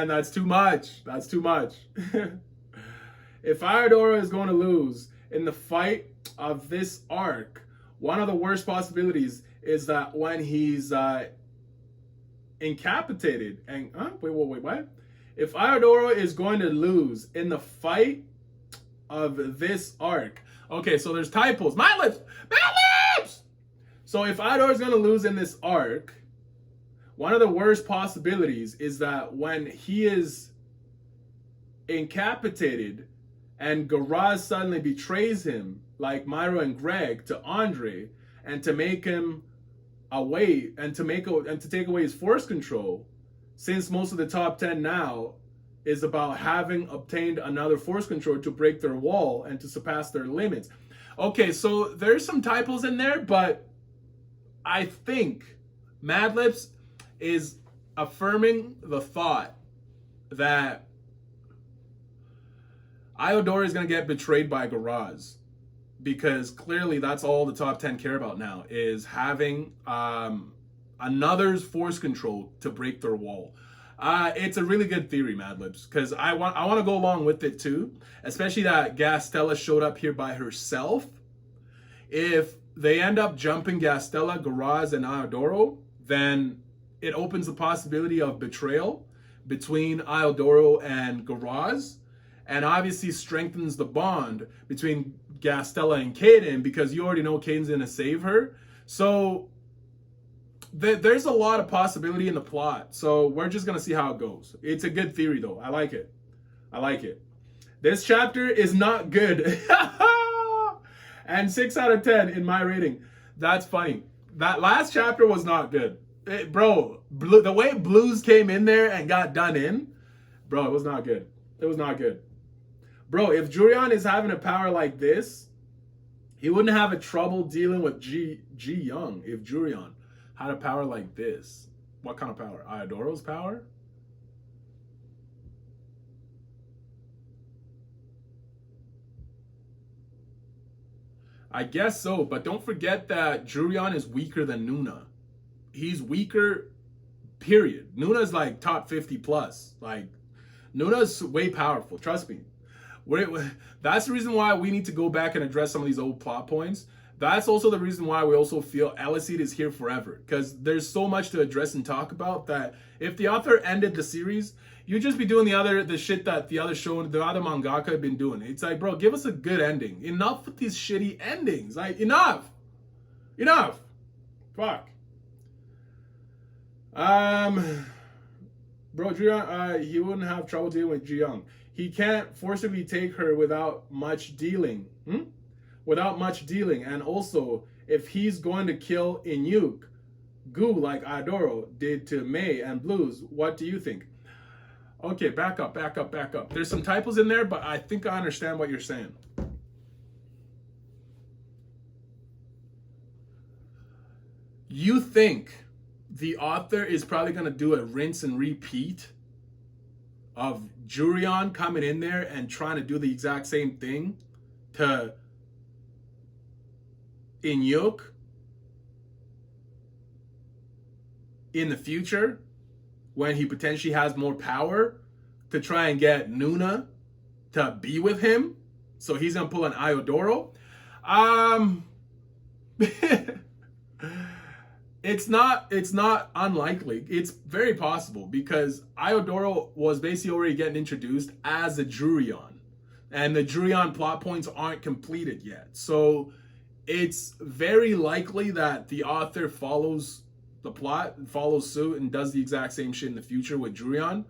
That's too much. If Iodoro is going to lose in the fight of this arc, one of the worst possibilities is that when he's incapacitated and wait, what? If Iodoro is going to lose in the fight of this arc, okay, so there's typos. My lips. So if Iodoro is going to lose in this arc, one of the worst possibilities is that when he is incapacitated and Garaz suddenly betrays him, like Myra and Greg, to Andre, and to make him away and to take away his force control, since most of the top 10 now is about having obtained another force control to break their wall and to surpass their limits. Okay, so there's some typos in there, but I think Madlips is affirming the thought that Iodoro is going to get betrayed by Garaz, because clearly that's all the top 10 care about now, is having another's force control to break their wall. It's a really good theory, Madlibs, because I want to go along with it too, especially that Gastella showed up here by herself. If they end up jumping Gastella, Garaz, and Iodoro, then it opens the possibility of betrayal between Iodoro and Garaz, and obviously strengthens the bond between Gastella and Caden, because you already know Caden's gonna save her. So there's a lot of possibility in the plot. So we're just gonna see how it goes. It's a good theory though. I like it. This chapter is not good. And 6 out of 10 in my rating. That's funny. That last chapter was not good. Bro, the way Blues came in there and got done in, bro, it was not good. Bro, if Jurion is having a power like this, he wouldn't have a trouble dealing with Ji Young if Jurion had a power like this. What kind of power? Iodoro's power? I guess so, but don't forget that Jurion is weaker than Nuna. He's weaker, period. Nuna's like top 50 plus. Like, Nuna's way powerful, trust me. That's the reason why we need to go back and address some of these old plot points. That's also the reason why we also feel Eleceed is here forever, because there's so much to address and talk about that if the author ended the series, you'd just be doing the shit that the other mangaka had been doing. It's like, bro, give us a good ending. Enough with these shitty endings. Like, enough. Fuck. Bro, Jiyoung, he wouldn't have trouble dealing with Jiyoung. He can't forcibly take her without much dealing. Without much dealing. And also, if he's going to kill Inyuk, Gu like Adoro did to Mei and Blues, what do you think? Okay, back up. There's some typos in there, but I think I understand what you're saying. You think the author is probably going to do a rinse and repeat of Jurion coming in there and trying to do the exact same thing to Inyuk in the future when he potentially has more power to try and get Nuna to be with him? So he's going to pull an Iodoro? It's not unlikely. It's very possible because Iodoro was basically already getting introduced as a Jurion, and the Jurion plot points aren't completed yet. So it's very likely that the author follows the plot, follows suit, and does the exact same shit in the future with Jurion.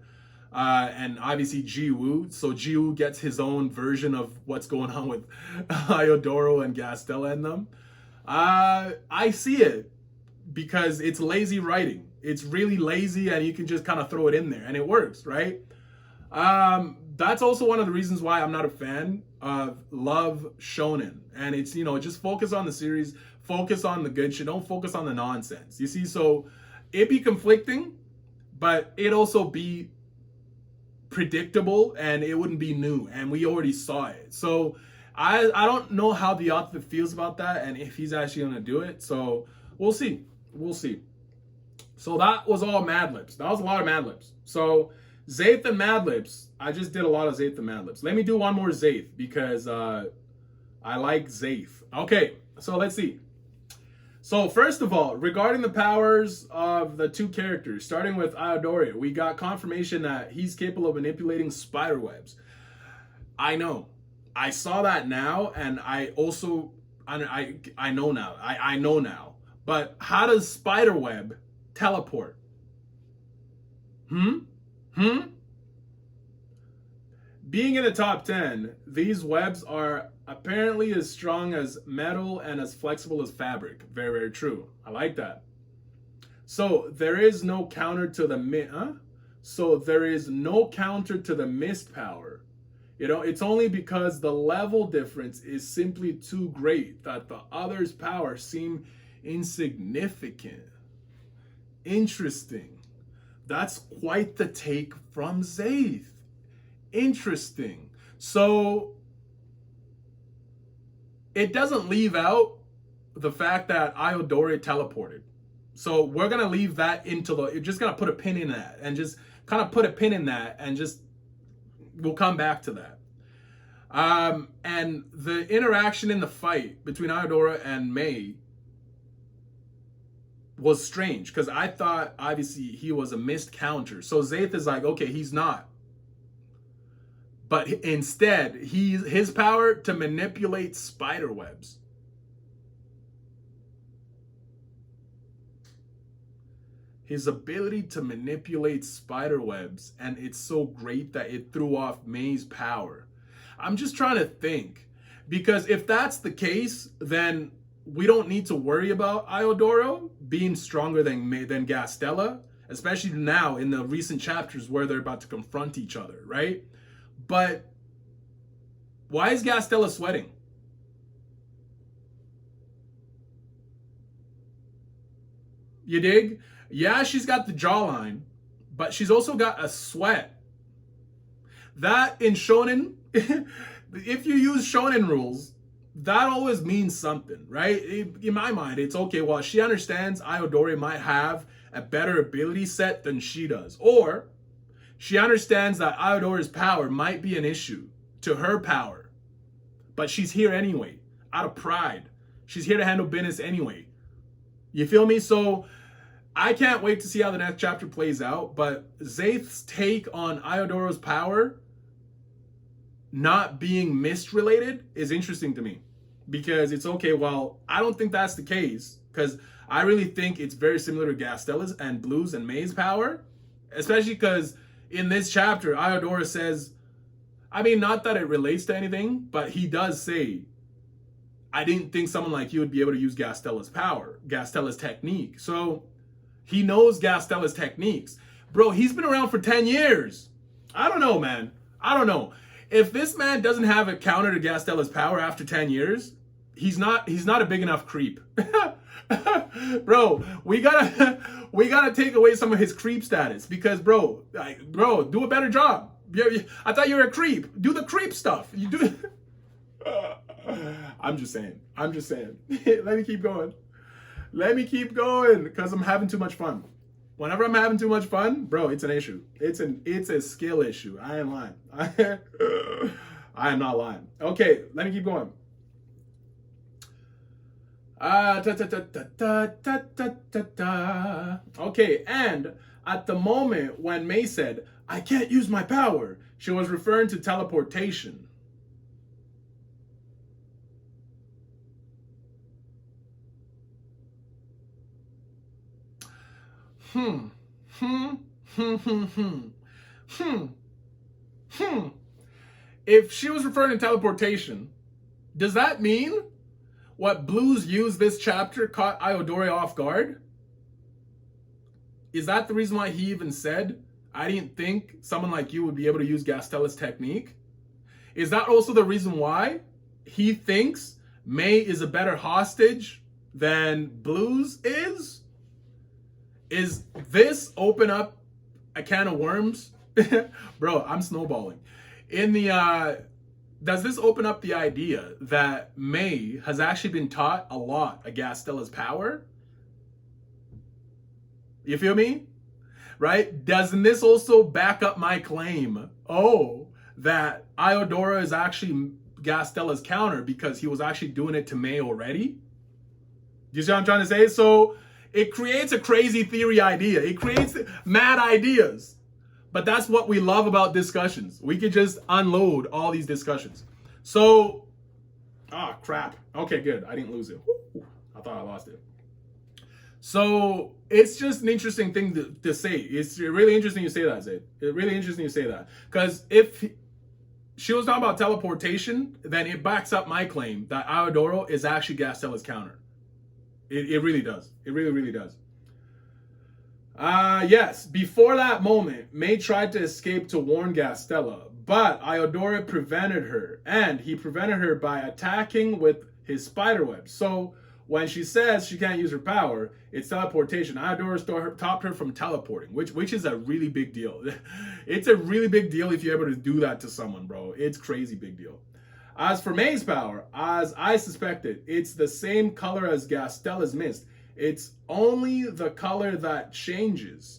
And obviously Ji-woo. So Ji-woo gets his own version of what's going on with Iodoro and Gastella and them. I see it because it's lazy writing. It's really lazy and you can just kind of throw it in there and it works, right? That's also one of the reasons why I'm not a fan of love shonen. And it's, just focus on the series, focus on the good shit, don't focus on the nonsense. You see, so it be conflicting, but it also be predictable and it wouldn't be new. And we already saw it. So I don't know how the author feels about that and if he's actually going to do it. So we'll see. So that was all Mad Libs. That was a lot of Mad Libs. So Zaith and Mad Libs, I just did a lot of Zaith and Mad Libs. Let me do one more Zaith because I like Zaith. Okay, so let's see. So first of all, regarding the powers of the two characters, starting with Iodoro, we got confirmation that he's capable of manipulating spider webs. I know. I saw that now, and I also, I know now. I know now. But how does spiderweb teleport? Being in the top 10, these webs are apparently as strong as metal and as flexible as fabric. Very, very true. I like that. So there is no counter to the mist power. It's only because the level difference is simply too great that the other's power seem insignificant. Interesting. That's quite the take from Zaith. Interesting. So it doesn't leave out the fact that Iodoro teleported. So we're gonna leave that you're just gonna put a pin in that and just kind of put a pin in that and just we'll come back to that. And the interaction in the fight between Iodoro and Mei was strange because I thought obviously he was a missed counter. So Zaith is like, okay, he's not. But instead, his power to manipulate spider webs. His ability to manipulate spider webs, and it's so great that it threw off Mei's power. I'm just trying to think. Because if that's the case, then we don't need to worry about Iodoro being stronger than Gastella, especially now in the recent chapters where they're about to confront each other, right? But why is Gastella sweating? You dig? Yeah, she's got the jawline, but she's also got a sweat. That in shonen, if you use shonen rules, that always means something, right? In my mind, it's okay, well, she understands Iodori might have a better ability set than she does. Or she understands that Iodori's power might be an issue to her power. But she's here anyway, out of pride. She's here to handle business anyway. You feel me? So I can't wait to see how the next chapter plays out. But Zaith's take on Iodoro's power not being mist-related is interesting to me. Because it's okay, well, I don't think that's the case. Because I really think it's very similar to Gastella's and Blue's and May's power. Especially because in this chapter, Iodora says, I mean, not that it relates to anything, but he does say, I didn't think someone like you would be able to use Gastella's power, Gastella's technique. So he knows Gastella's techniques. Bro, he's been around for 10 years. I don't know, man. I don't know. If this man doesn't have a counter to Gastella's power after 10 years, he's not a big enough creep. Bro, we gotta take away some of his creep status because, bro, do a better job. I thought you were a creep. Do the creep stuff. You do. I'm just saying. Let me keep going. Because I'm having too much fun. Whenever I'm having too much fun, bro, it's an issue. It's a skill issue. I ain't lying. I am not lying. Okay, let me keep going. Okay, and at the moment when May said, I can't use my power, she was referring to teleportation. If she was referring to teleportation, does that mean what Blues used this chapter caught Iodori off guard? Is that the reason why he even said, I didn't think someone like you would be able to use Gastella's technique? Is that also the reason why he thinks May is a better hostage than Blues is? Is this open up a can of worms? Bro, I'm snowballing. Does this open up the idea that May has actually been taught a lot of Gastella's power? You feel me? Right? Doesn't this also back up my claim? That Iodora is actually Gastella's counter because he was actually doing it to May already? Do you see what I'm trying to say? So it creates a crazy theory idea. It creates mad ideas. But that's what we love about discussions. We could just unload all these discussions. So, crap. Okay, good. I didn't lose it. I thought I lost it. So it's just an interesting thing to say. It's really interesting you say that, Zaid. It's really interesting you say that. Because if she was talking about teleportation, then it backs up my claim that Iodoro is actually Gastella's counter. It really does. It really, really does. Yes, before that moment, May tried to escape to warn Gastella, but Iodora prevented her, and he prevented her by attacking with his spiderweb. So when she says she can't use her power, it's teleportation. Iodora stopped her from teleporting, which is a really big deal. It's a really big deal if you're able to do that to someone, bro. It's crazy big deal. As for May's power, as I suspected, it's the same color as Gastella's mist. It's only the color that changes.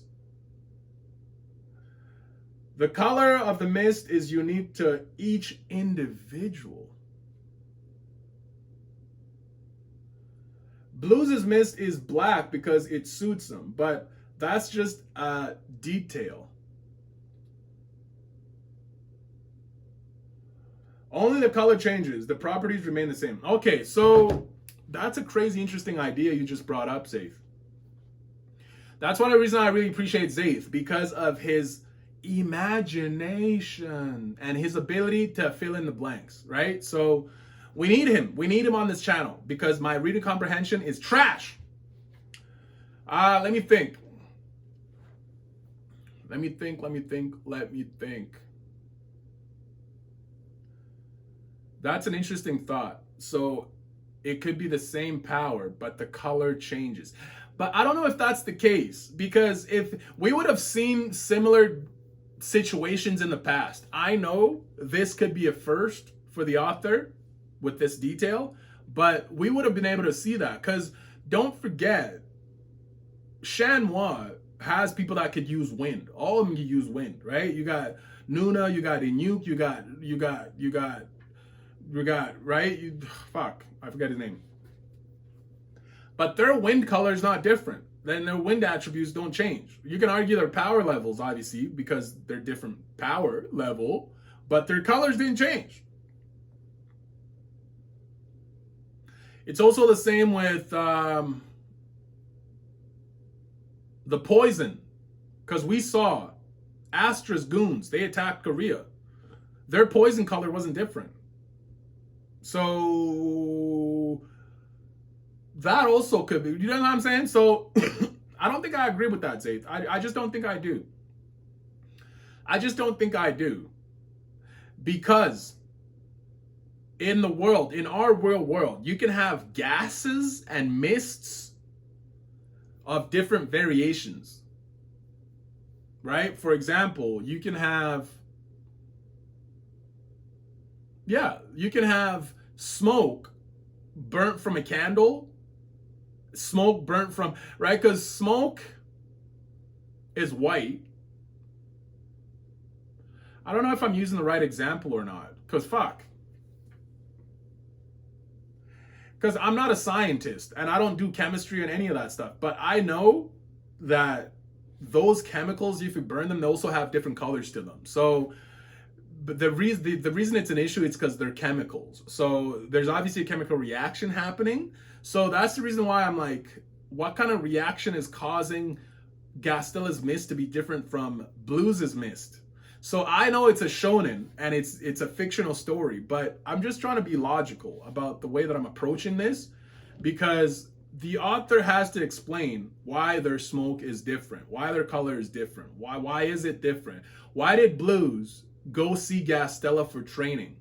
The color of the mist is unique to each individual. Blues' mist is black because it suits him, but that's just a detail. Only the color changes. The properties remain the same. Okay, so that's a crazy interesting idea you just brought up, Zaith. That's one of the reasons I really appreciate Zaith, because of his imagination and his ability to fill in the blanks, right? So we need him. We need him on this channel because my reading comprehension is trash. Let me think. That's an interesting thought. So it could be the same power, but the color changes. But I don't know if that's the case, because if we would have seen similar situations in the past, I know this could be a first for the author with this detail, but we would have been able to see that, because don't forget, Shanhua has people that could use wind. All of them can use wind, right? You got Nuna, you got Inyuk, you got right? Fuck, I forget his name. But their wind color is not different. Then their wind attributes don't change. You can argue their power levels, obviously, because they're different power level, but their colors didn't change. It's also the same with the poison, because we saw Astra's goons, they attacked Korea. Their poison color wasn't different. So that also could be, you know what I'm saying? So I don't think I agree with that, Zaith. I just don't think I do. I just don't think I do. Because in the world, in our real world, you can have gases and mists of different variations. Right? For example, you can have, you can have smoke burnt from a candle, smoke burnt from, right? Because smoke is white. I don't know if I'm using the right example or not, because fuck. Because I'm not a scientist and I don't do chemistry and any of that stuff, but I know that those chemicals, if you burn them, they also have different colors to them. So but the reason it's an issue is because they're chemicals. So there's obviously a chemical reaction happening. So that's the reason why I'm like, what kind of reaction is causing Gastella's mist to be different from Blues' mist? So I know it's a shonen and it's a fictional story, but I'm just trying to be logical about the way that I'm approaching this, because the author has to explain why their smoke is different, why their color is different, why is it different? Why did Blues go see Gastella for training?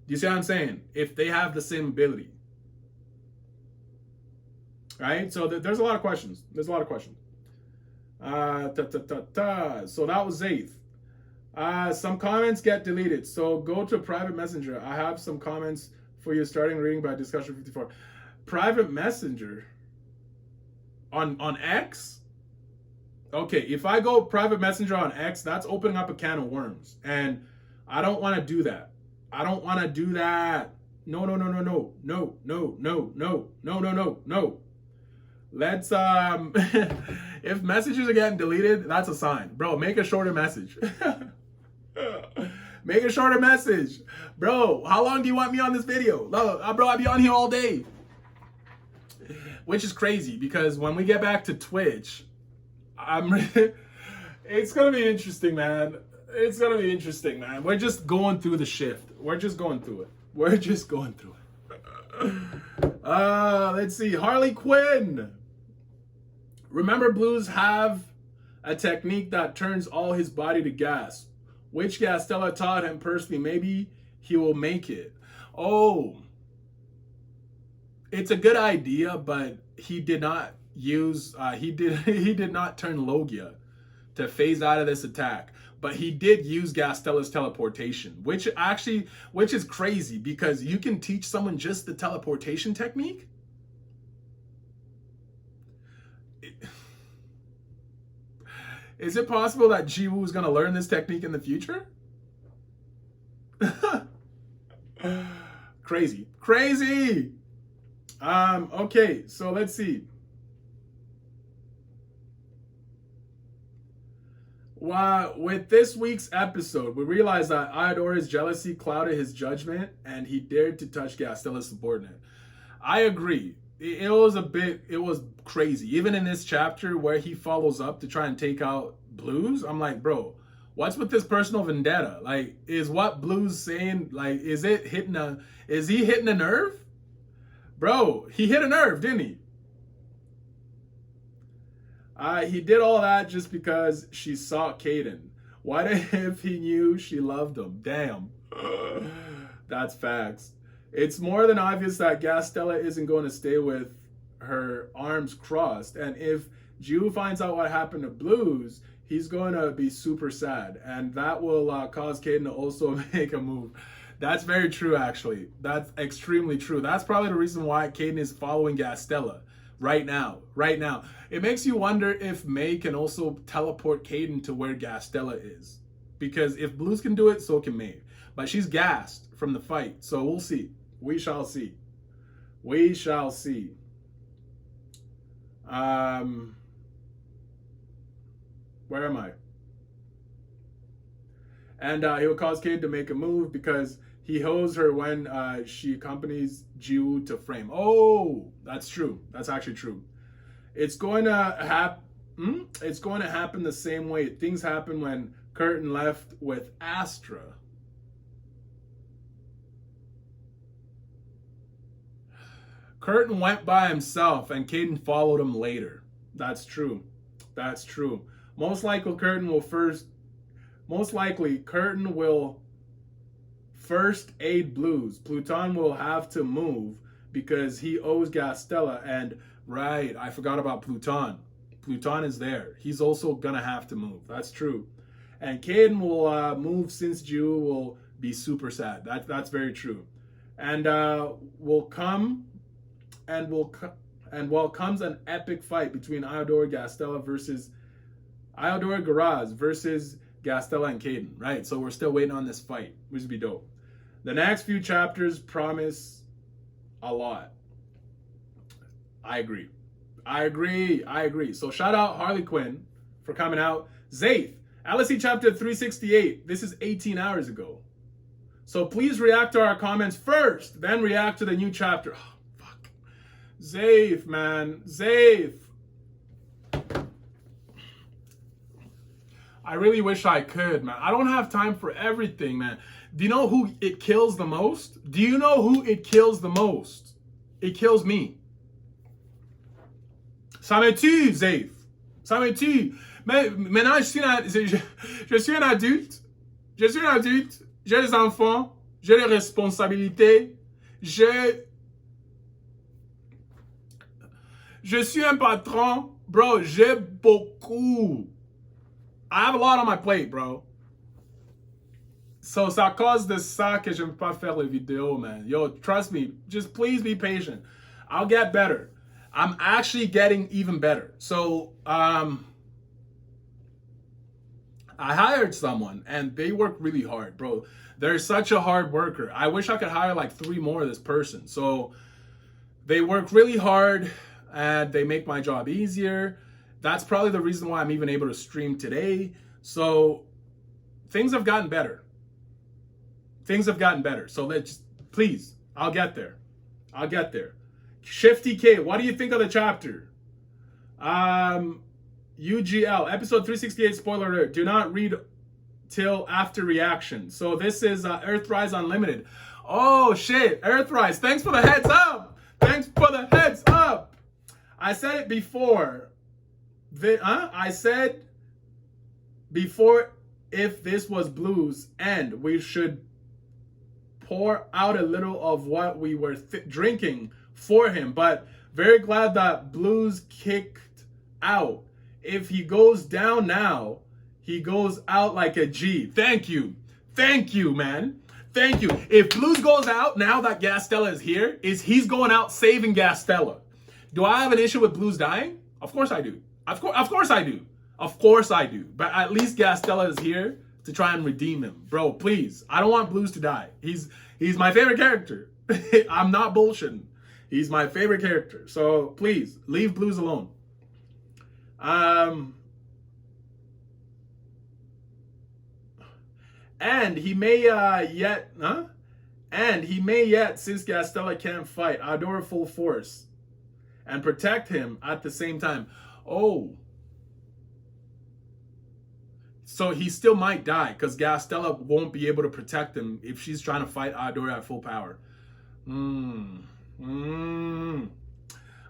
Do you see what I'm saying? If they have the same ability. Right? So there's a lot of questions. There's a lot of questions. So that was Zaith. Some comments get deleted. So go to private messenger. I have some comments for you starting reading by discussion 54. Private messenger on X? Okay, if I go private messenger on X, that's opening up a can of worms. And I don't want to do that. I don't want to do that. No. Let's if messages are getting deleted, that's a sign. Bro, make a shorter message. Make a shorter message. Bro, how long do you want me on this video? Bro, I'll be on here all day. Which is crazy, because when we get back to Twitch, it's gonna be interesting, man. It's gonna be interesting, man. We're just going through the shift. We're just going through it. Let's see. Harley Quinn. Remember, Blues have a technique that turns all his body to gas, which Gastella taught him personally. Maybe he will make it. Oh, it's a good idea, but he did not use. He did not turn Logia to phase out of this attack. But he did use Gastella's teleportation, which is crazy, because you can teach someone just the teleportation technique. Is it possible that Jiwoo is going to learn this technique in the future? Crazy. Okay, so let's see. With this week's episode, we realized that Iodora's jealousy clouded his judgment and he dared to touch Gastella's subordinate. I agree. It was crazy. Even in this chapter where he follows up to try and take out Blues, I'm like, bro, what's with this personal vendetta? Like, is what Blues saying, like, is he hitting a nerve? Bro, he hit a nerve, didn't he? He did all that just because she saw Kaden. What if he knew she loved him? Damn. That's facts. It's more than obvious that Gastella isn't going to stay with her arms crossed. And if Jiwoo finds out what happened to Blues, he's going to be super sad. And that will cause Kaden to also make a move. That's very true, actually. That's extremely true. That's probably the reason why Caden is following Gastella right now. Right now. It makes you wonder if May can also teleport Caden to where Gastella is. Because if Blues can do it, so can May. But she's gassed from the fight. So we'll see. We shall see. We shall see. Where am I? And he will cause Caden to make a move because he hoes her when she accompanies Jiwoo to frame. Oh, that's true. That's actually true. It's going to happen. It's going to happen the same way things happen when Curtin left with Astra. Curtin went by himself and Caden followed him later. That's true. That's true. Most likely Curtin will first aid Blues. Pluton will have to move because he owes Gastella. And right, I forgot about Pluton. Pluton is there. He's also gonna have to move. That's true. And Caden will move since Jiwoo will be super sad. That's very true. And while comes an epic fight between Iodora Garaz versus Gastella and Caden, right? So we're still waiting on this fight, which would be dope. The next few chapters promise a lot. I agree. So shout out Harley Quinn for coming out. Zaith, Eleceed chapter 368. This is 18 hours ago. So please react to our comments first, then react to the new chapter. Oh, fuck. Zaith, man. Zaith. I really wish I could, man. I don't have time for everything, man. Do you know who it kills the most? It kills me. Ça me tue, Zaith. Ça me tue. Mais maintenant, je suis un adulte. J'ai des enfants. J'ai des responsabilités. Je suis un patron. Bro, j'ai beaucoup. I have a lot on my plate, bro. So, ça cause de ça que je ne peux pas faire les vidéos, man. Yo, trust me. Just please be patient. I'll get better. I'm actually getting even better. So, I hired someone, and they work really hard, bro. They're such a hard worker. I wish I could hire like 3 more of this person. So, they work really hard, and they make my job easier. That's probably the reason why I'm even able to stream today. So things have gotten better. So let's please, I'll get there. Shifty K, what do you think of the chapter? UGL, episode 368, spoiler alert. Do not read till after reaction. So this is Earthrise Unlimited. Oh shit, Earthrise, thanks for the heads up. I said it before. I said before, if this was Blues and we should pour out a little of what we were drinking for him, but very glad that Blues kicked out. If he goes down now, he goes out like a G. Thank you, man. Thank you. If Blues goes out now that Gastella is here, he's going out saving Gastella. Do I have an issue with Blues dying? Of course I do. Of course I do. But at least Gastella is here to try and redeem him. Bro, please. I don't want Blues to die. He's my favorite character. I'm not bullshitting. He's my favorite character. So please, leave Blues alone. And he may yet, since Gastella can't fight, adore full force and protect him at the same time. Oh. So he still might die because Gastella won't be able to protect him if she's trying to fight Adora at full power.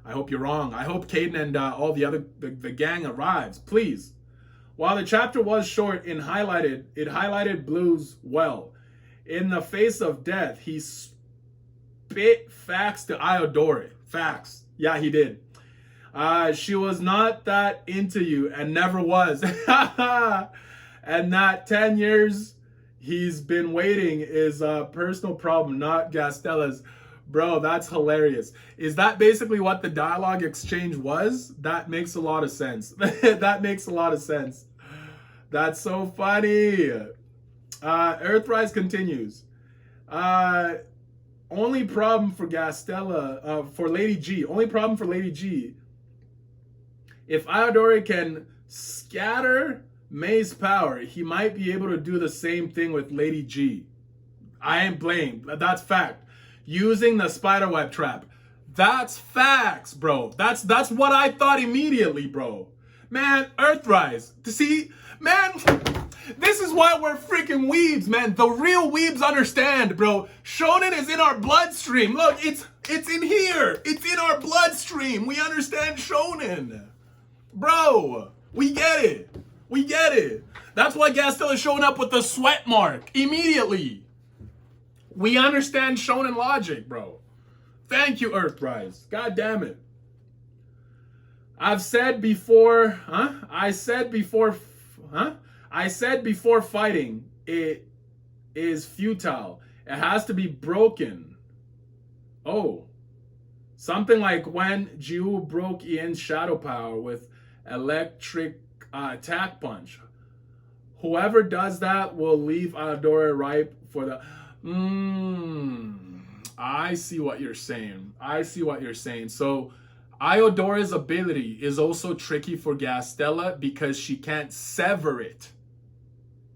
I hope you're wrong. I hope Caden and all the other the gang arrives. Please. While the chapter was short, it highlighted Blues well. In the face of death, he spit facts to Iodora. Facts. Yeah, he did. She was not that into you and never was. And that 10 years He's been waiting is a personal problem, not Gastella's. Bro, that's hilarious. Is that basically what the dialogue exchange was? That makes a lot of sense. That makes a lot of sense. That's so funny. Earthrise continues. Only problem for Gastella, for Lady G. Only problem for Lady G. If Iodori can scatter May's power, he might be able to do the same thing with Lady G. I ain't blamed. That's fact. Using the spiderweb trap. That's facts, bro. That's what I thought immediately, bro. Man, Earthrise. See, man, this is why we're freaking weebs, man. The real weebs understand, bro. Shonen is in our bloodstream. Look, it's in here. It's in our bloodstream. We understand shonen. Bro, we get it. We get it. That's why Gastella is showing up with the sweat mark immediately. We understand shonen logic, bro. Thank you, Earthrise. God damn it. I said before fighting, it is futile. It has to be broken. Oh. Something like when Jiu broke Ian's shadow power with electric attack punch. Whoever does that will leave Adora ripe for the... I see what you're saying. So Iodora's ability is also tricky for Gastella because she can't sever it.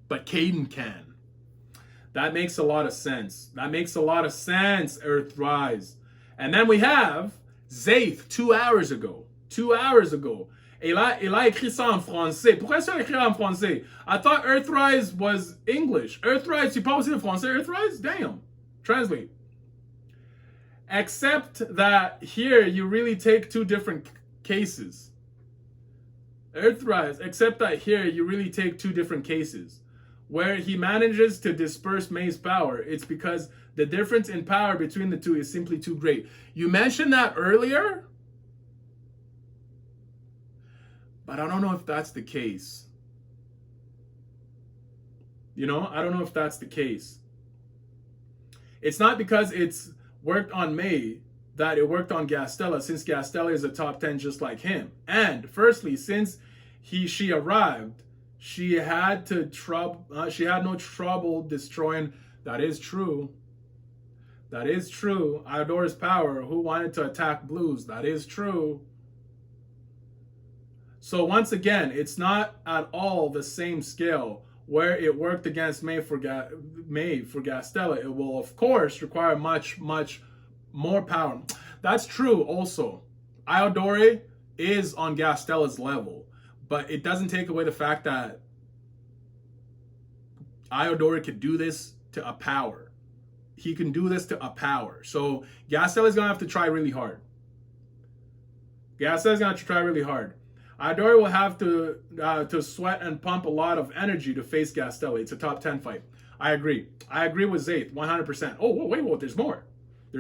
But Caden can. That makes a lot of sense. Earthrise. And then we have Zaith 2 hours ago. Il a écrit ça en français. Pourquoi ça écrit en français? I thought Earthrise was English. Earthrise, tu parles aussi le français, Earthrise? Damn. Translate. Except that here you really take two different cases. Earthrise, except that here you really take two different cases. Where he manages to disperse May's power, it's because the difference in power between the two is simply too great. You mentioned that earlier, but I don't know if that's the case. I don't know if that's the case. It's not because it's worked on May that it worked on Gastella, since Gastella is a top 10 just like him. And firstly, since she arrived, she had no trouble destroying. That is true. Iodora's power, who wanted to attack blues. That is true. So once again, it's not at all the same scale. Where it worked against May for Gastella, it will of course require much more power. That's true also. Iodore is on Gastella's level, but it doesn't take away the fact that Iodore could do this to a power. He can do this to a power. So Gastella's gonna have to try really hard. Iodore will have to sweat and pump a lot of energy to face Gastella. It's a top 10 fight. I agree with Zaith 100%. Oh, wait, there's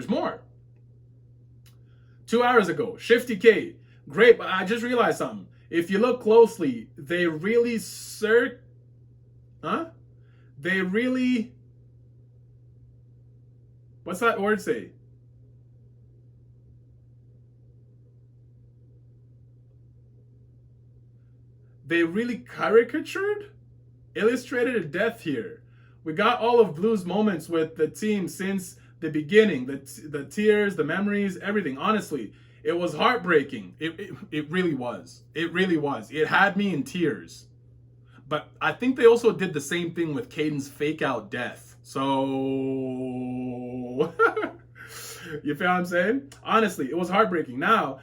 more. 2 hours ago, Shifty K. Great, but I just realized something. If you look closely, they really what's that word say? They really caricatured, illustrated a death here. We got all of Blue's moments with the team since the beginning, the tears, the memories, everything. Honestly, it was heartbreaking. It really was. It had me in tears. But I think they also did the same thing with Caden's fake out death. So you feel what I'm saying? Honestly, it was heartbreaking. Now,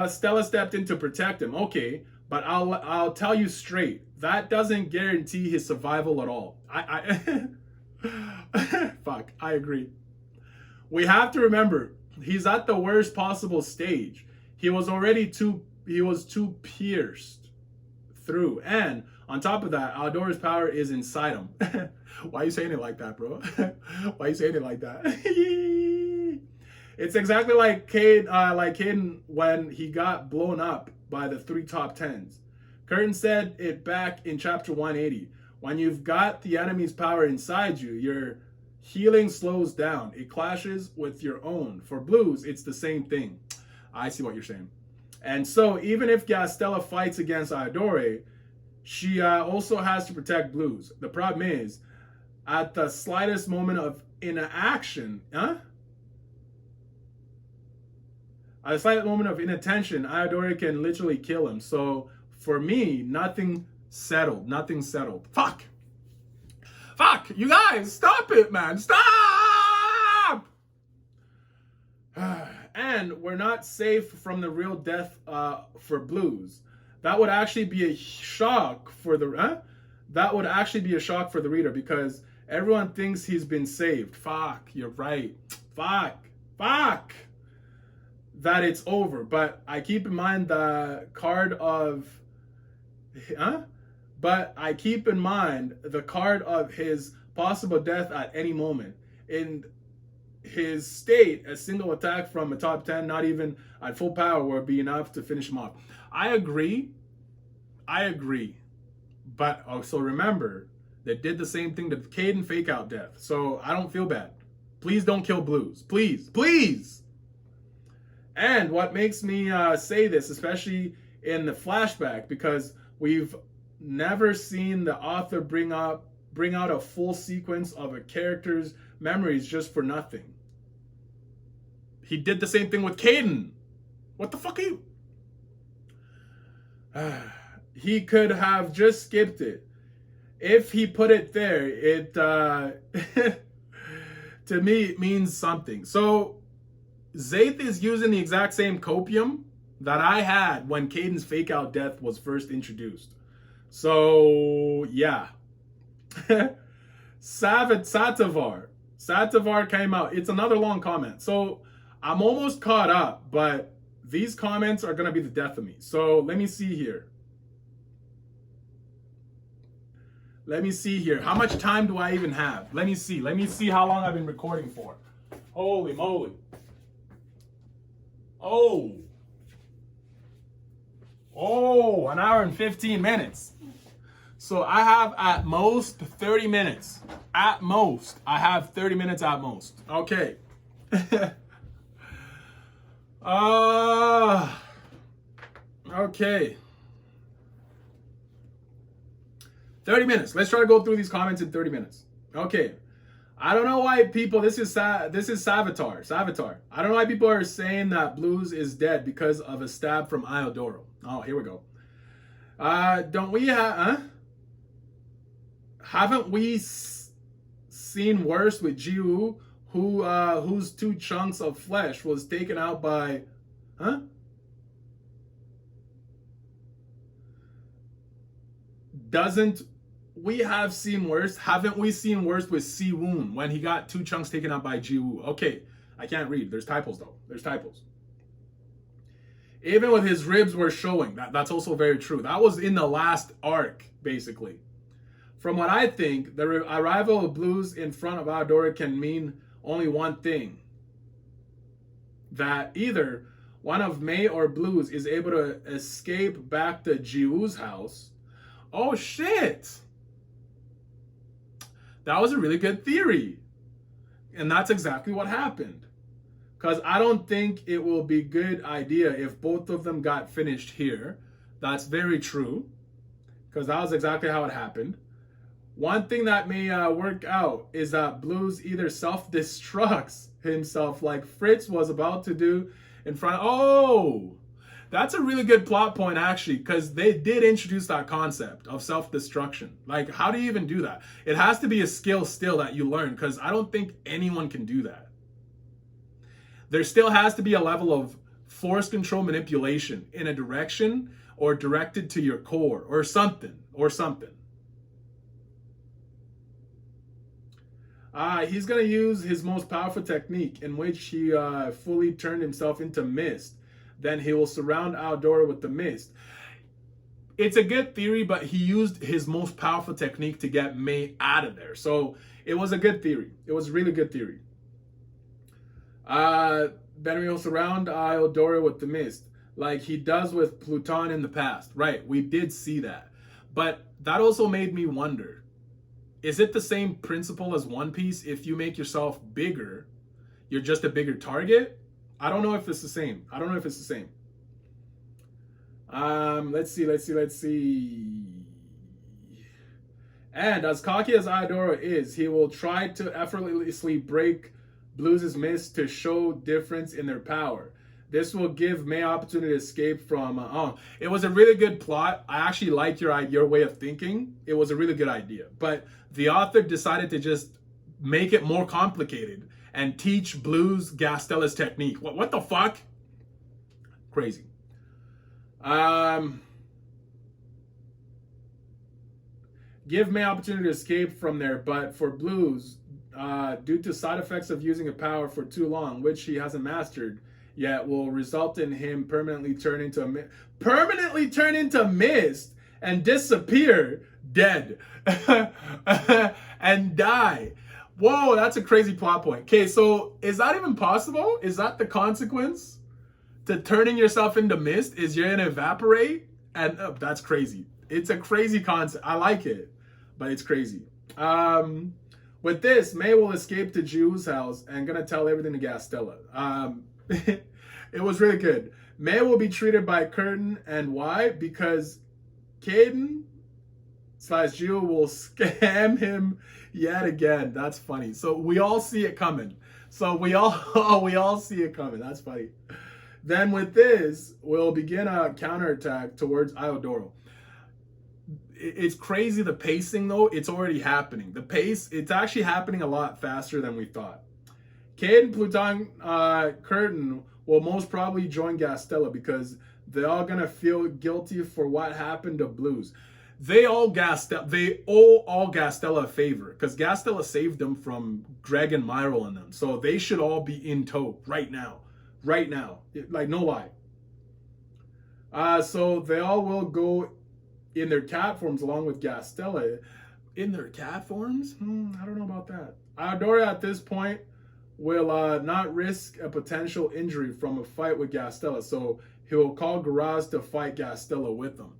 Stella stepped in to protect him. Okay. But I'll tell you straight, that doesn't guarantee his survival at all. Fuck, I agree. We have to remember, he's at the worst possible stage. He was too pierced through. And on top of that, Aldora's power is inside him. Why are you saying it like that, bro? Why are you saying it like that? It's exactly like Caden when he got blown up by the 3 top 10s. Curtin said it back in chapter 180. When you've got the enemy's power inside you, your healing slows down. It clashes with your own. For blues, it's the same thing. I see what you're saying. And so even if Gastella fights against Iodore, she also has to protect blues. The problem is, at the slightest moment of inaction, At the slightest moment of inattention, Iodore can literally kill him. So for me, nothing settled. Nothing settled. Fuck! You guys, stop it, man. Stop! And we're not safe from the real death for blues. That would actually be a shock for the That would actually be a shock for the reader because everyone thinks he's been saved. Fuck, you're right. Fuck. That it's over. But I keep in mind the card of But I keep in mind the card of his possible death at any moment. In his state, a single attack from a top 10, not even at full power, would be enough to finish him off. I agree. But also remember, they did the same thing to Caden fake out death. So I don't feel bad. Please don't kill blues. Please. And what makes me say this, especially in the flashback, because we've never seen the author bring out a full sequence of a character's memories just for nothing. He did the same thing with Caden. What the fuck are you? He could have just skipped it. If he put it there, it to me it means something. So Zaith is using the exact same copium that I had when Caden's fake out death was first introduced. So yeah. Sativar came out. It's another long comment. So I'm almost caught up, but these comments are gonna be the death of me. So let me see here. How much time do I even have? Let me see how long I've been recording for. Holy moly. Oh, an hour and 15 minutes. So I have at most 30 minutes. At most. I have 30 minutes at most. Okay. Okay. 30 minutes. Let's try to go through these comments in 30 minutes. Okay. I don't know why people, this is Savitar. I don't know why people are saying that Blues is dead because of a stab from Iodoro. Oh, here we go. Haven't we seen worse with Jiwoo, whose 2 chunks of flesh was taken out by, Haven't we seen worse with Siwoon when he got 2 chunks taken out by Jiwoo? Okay, I can't read. There's typos though. Even with his ribs were showing. That's also very true. That was in the last arc, basically. From what I think, the arrival of Blues in front of Aodora can mean only one thing. That either one of Mei or Blues is able to escape back to Jiwoo's house. Oh shit! That was a really good theory. And that's exactly what happened. Because I don't think it will be a good idea if both of them got finished here. That's very true. Because that was exactly how it happened. One thing that may work out is that Blues either self-destructs himself like Fritz was about to do in front of... Oh! That's a really good plot point, actually, because they did introduce that concept of self-destruction. Like, how do you even do that? It has to be a skill still that you learn, because I don't think anyone can do that. There still has to be a level of force control manipulation in a direction or directed to your core or something. He's going to use his most powerful technique in which he fully turned himself into mist. Then he will surround Aodora with the mist. It's a good theory, but he used his most powerful technique to get Mei out of there. So it was a good theory. It was a really good theory. Then he will surround Aodora with the mist, like he does with Pluton in the past. Right, we did see that. But that also made me wonder. is it the same principle as One Piece? If you make yourself bigger, you're just a bigger target? I don't know if it's the same. I don't know if it's the same. Let's see. And as cocky as Iodoro is, he will try to effortlessly break Blues' mist to show difference in their power. This will give May opportunity to escape from. It was a really good plot. I actually like your way of thinking. It was a really good idea, but the author decided to just make it more complicated and teach Blues Gastella's technique. What the fuck? Crazy. Give May opportunity to escape from there, but for Blues, due to side effects of using a power for too long, which he hasn't mastered yet, will result in him permanently turn into mist and disappear dead and die. Whoa, that's a crazy plot point. Okay, so is that even possible? Is that the consequence to turning yourself into mist? Is you're gonna evaporate? And that's crazy. It's a crazy concept. I like it, but it's crazy. With this, May will escape to Ju's house and gonna tell everything to Gastella. It was really good. May will be treated by Curtin, and why? Because Caden / Ju will scam him yet again. That's funny. So we all see it coming. We all see it coming. That's funny. Then with this, we'll begin a counterattack towards Iodoro. It's crazy, the pacing though. It's already happening. The pace, it's actually happening a lot faster than we thought. Caden, Pluton, Curtin will most probably join Gastella because they're all gonna feel guilty for what happened to Blues. They owe all Gastella a favor because Gastella saved them from Greg and Myro and them. So they should all be in tow right now. Right now. Like, no lie. So they all will go in their cat forms along with Gastella. In their cat forms? I don't know about that. Iodora at this point will not risk a potential injury from a fight with Gastella. So he will call Garaz to fight Gastella with them.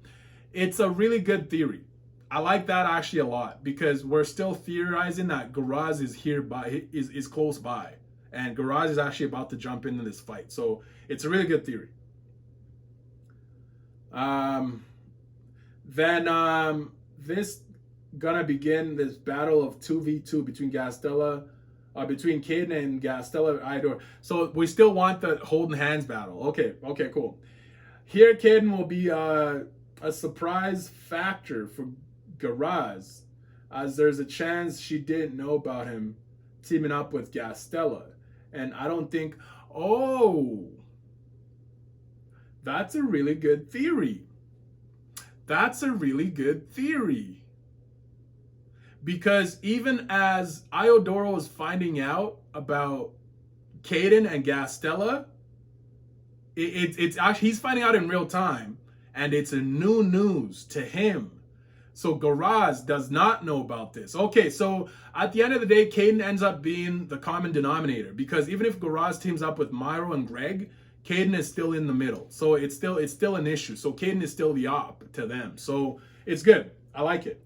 It's a really good theory. I like that actually a lot because we're still theorizing that Garaz is is close by. And Garaz is actually about to jump into this fight. So it's a really good theory. Then this gonna begin this battle of 2v2 between Caden and Gastella Iodora. So we still want the holding hands battle. Okay, cool. Here Caden will be a surprise factor for Garaz, as there's a chance she didn't know about him teaming up with Gastella. And I don't think, that's a really good theory. That's a really good theory. Because even as Iodoro is finding out about Caden and Gastella, it's actually, he's finding out in real time, and it's a new news to him. So Garaz does not know about this. Okay, so at the end of the day, Caden ends up being the common denominator, because even if Garaz teams up with Myro and Greg, Caden is still in the middle. So it's still an issue. So Caden is still the op to them. So it's good. I like it.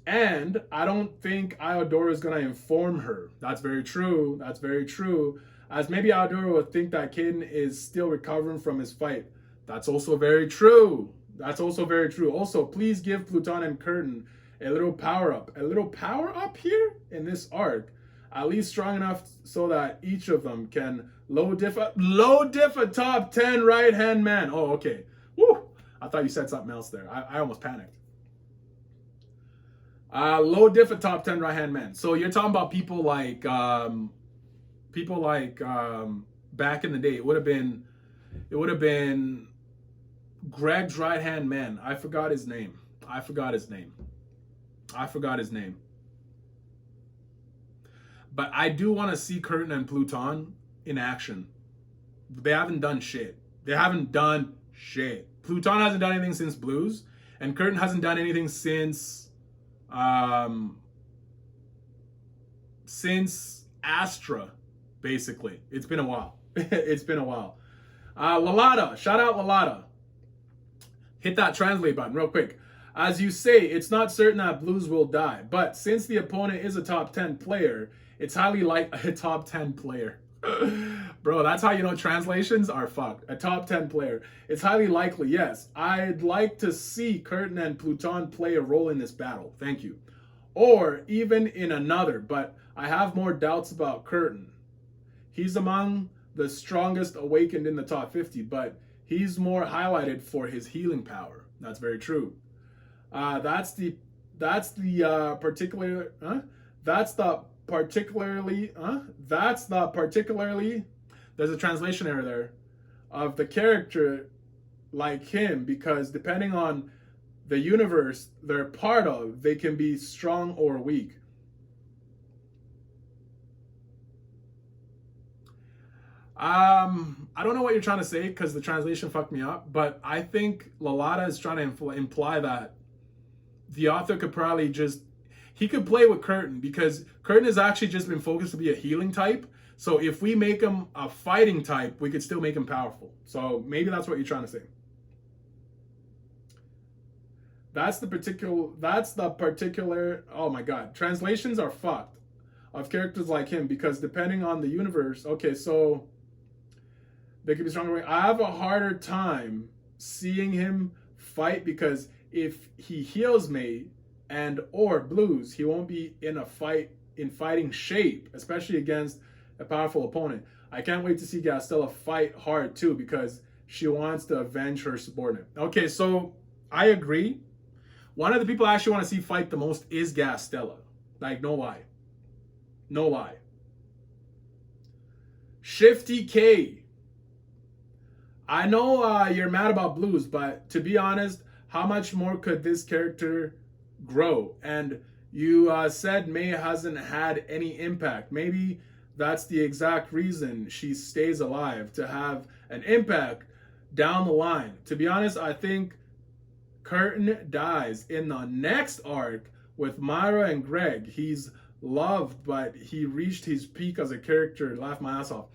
And I don't think Iodora is going to inform her. That's very true. As maybe Iodora would think that Caden is still recovering from his fight. That's also very true. Also, please give Pluton and Curtin a little power up here in this arc. At least strong enough so that each of them can low diff a top 10 right hand man. Oh, okay. Woo! I thought you said something else there. I almost panicked. Low diff a top 10 right hand man. So you're talking about people like back in the day. It would have been Greg's right hand man. I forgot his name. But I do want to see Curtin and Pluton in action. They haven't done shit. Pluton hasn't done anything since Blues, and Curtin hasn't done anything since Astra, basically. It's been a while. Lalada, shout out Lalada. Hit that translate button real quick. As you say, it's not certain that Blues will die, but since the opponent is a top 10 player, it's highly like a top 10 player. Bro, that's how you know translations are fucked. A top 10 player. It's highly likely, yes. I'd like to see Curtin and Pluton play a role in this battle. Thank you. Or even in another, but I have more doubts about Curtin. He's among the strongest awakened in the top 50, but he's more highlighted for his healing power. That's very true. That's the particularly there's a translation error there of the character like him, because depending on the universe they're part of, they can be strong or weak. I don't know what you're trying to say because the translation fucked me up, but I think Lalada is trying to imply that the author could probably he could play with Curtin, because Curtin has actually just been focused to be a healing type. So if we make him a fighting type, we could still make him powerful. So maybe that's what you're trying to say. That's the particular, oh my God. Translations are fucked of characters like him, because depending on the universe, okay, so they could be stronger. I have a harder time seeing him fight, because if he heals me and or Blues, he won't be in fighting shape, especially against a powerful opponent. I can't wait to see Gastella fight hard too, because she wants to avenge her subordinate. Okay, so I agree. One of the people I actually want to see fight the most is Gastella. Like, no lie. No lie. Shifty K. I know you're mad about Blues, but to be honest, how much more could this character grow? And you said May hasn't had any impact. Maybe that's the exact reason she stays alive, to have an impact down the line. To be honest, I think Curtin dies in the next arc with Myra and Greg. He's loved, but he reached his peak as a character. Laugh my ass off.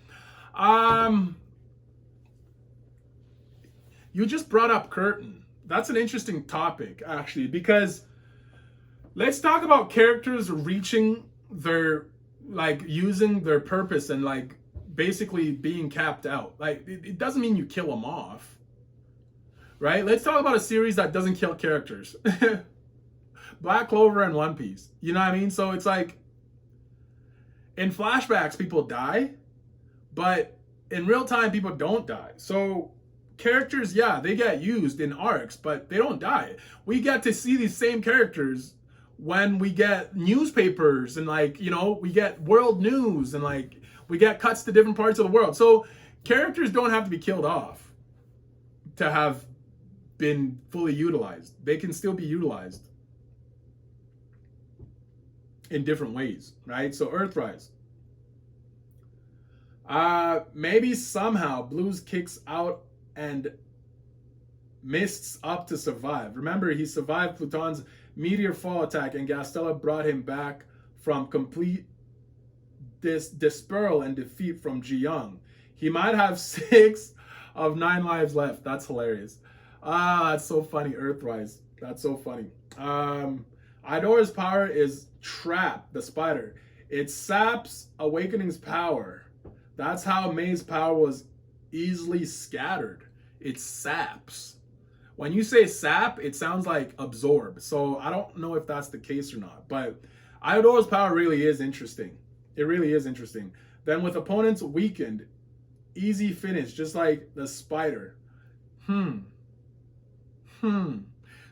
You just brought up Curtin. That's an interesting topic, actually, because let's talk about characters reaching their, like, using their purpose and, like, basically being capped out. Like, it doesn't mean you kill them off, right? Let's talk about a series that doesn't kill characters. Black Clover and One Piece. You know what I mean? So it's like, in flashbacks, people die, but in real time, people don't die. So characters, yeah, they get used in arcs, but they don't die. We get to see these same characters when we get newspapers and, like, you know, we get world news and, like, we get cuts to different parts of the world. So characters don't have to be killed off to have been fully utilized. They can still be utilized in different ways, right? So Earthrise. Maybe somehow Blues kicks out and Mists up to survive. Remember, he survived Pluton's meteor fall attack, and Gastella brought him back from complete dispersal and defeat from Ji-young. He might have 6 of 9 lives left. That's hilarious. That's so funny, Earthrise. That's so funny. Idora's power is Trap, the spider. It saps Awakening's power. That's how May's power was easily scattered. It saps. When you say sap, it sounds like absorb. So I don't know if that's the case or not. But Idora's power really is interesting. It really is interesting. Then with opponents weakened, easy finish, just like the spider.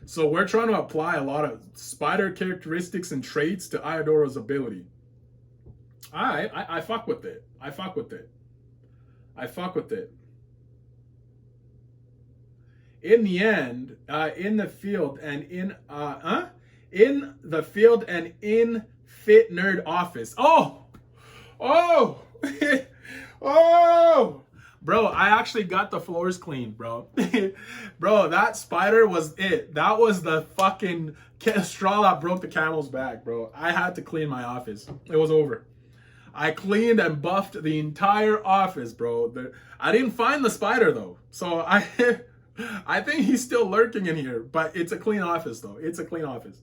So we're trying to apply a lot of spider characteristics and traits to Iodora's ability. I fuck with it. I fuck with it. In the end, in the field and in Fit Nerd office. Oh, bro, I actually got the floors cleaned, bro. Bro, that spider was it. That was the fucking straw that broke the camel's back, bro. I had to clean my office. It was over. I cleaned and buffed the entire office, bro. I didn't find the spider though, so I think he's still lurking in here. But it's a clean office though. It's a clean office.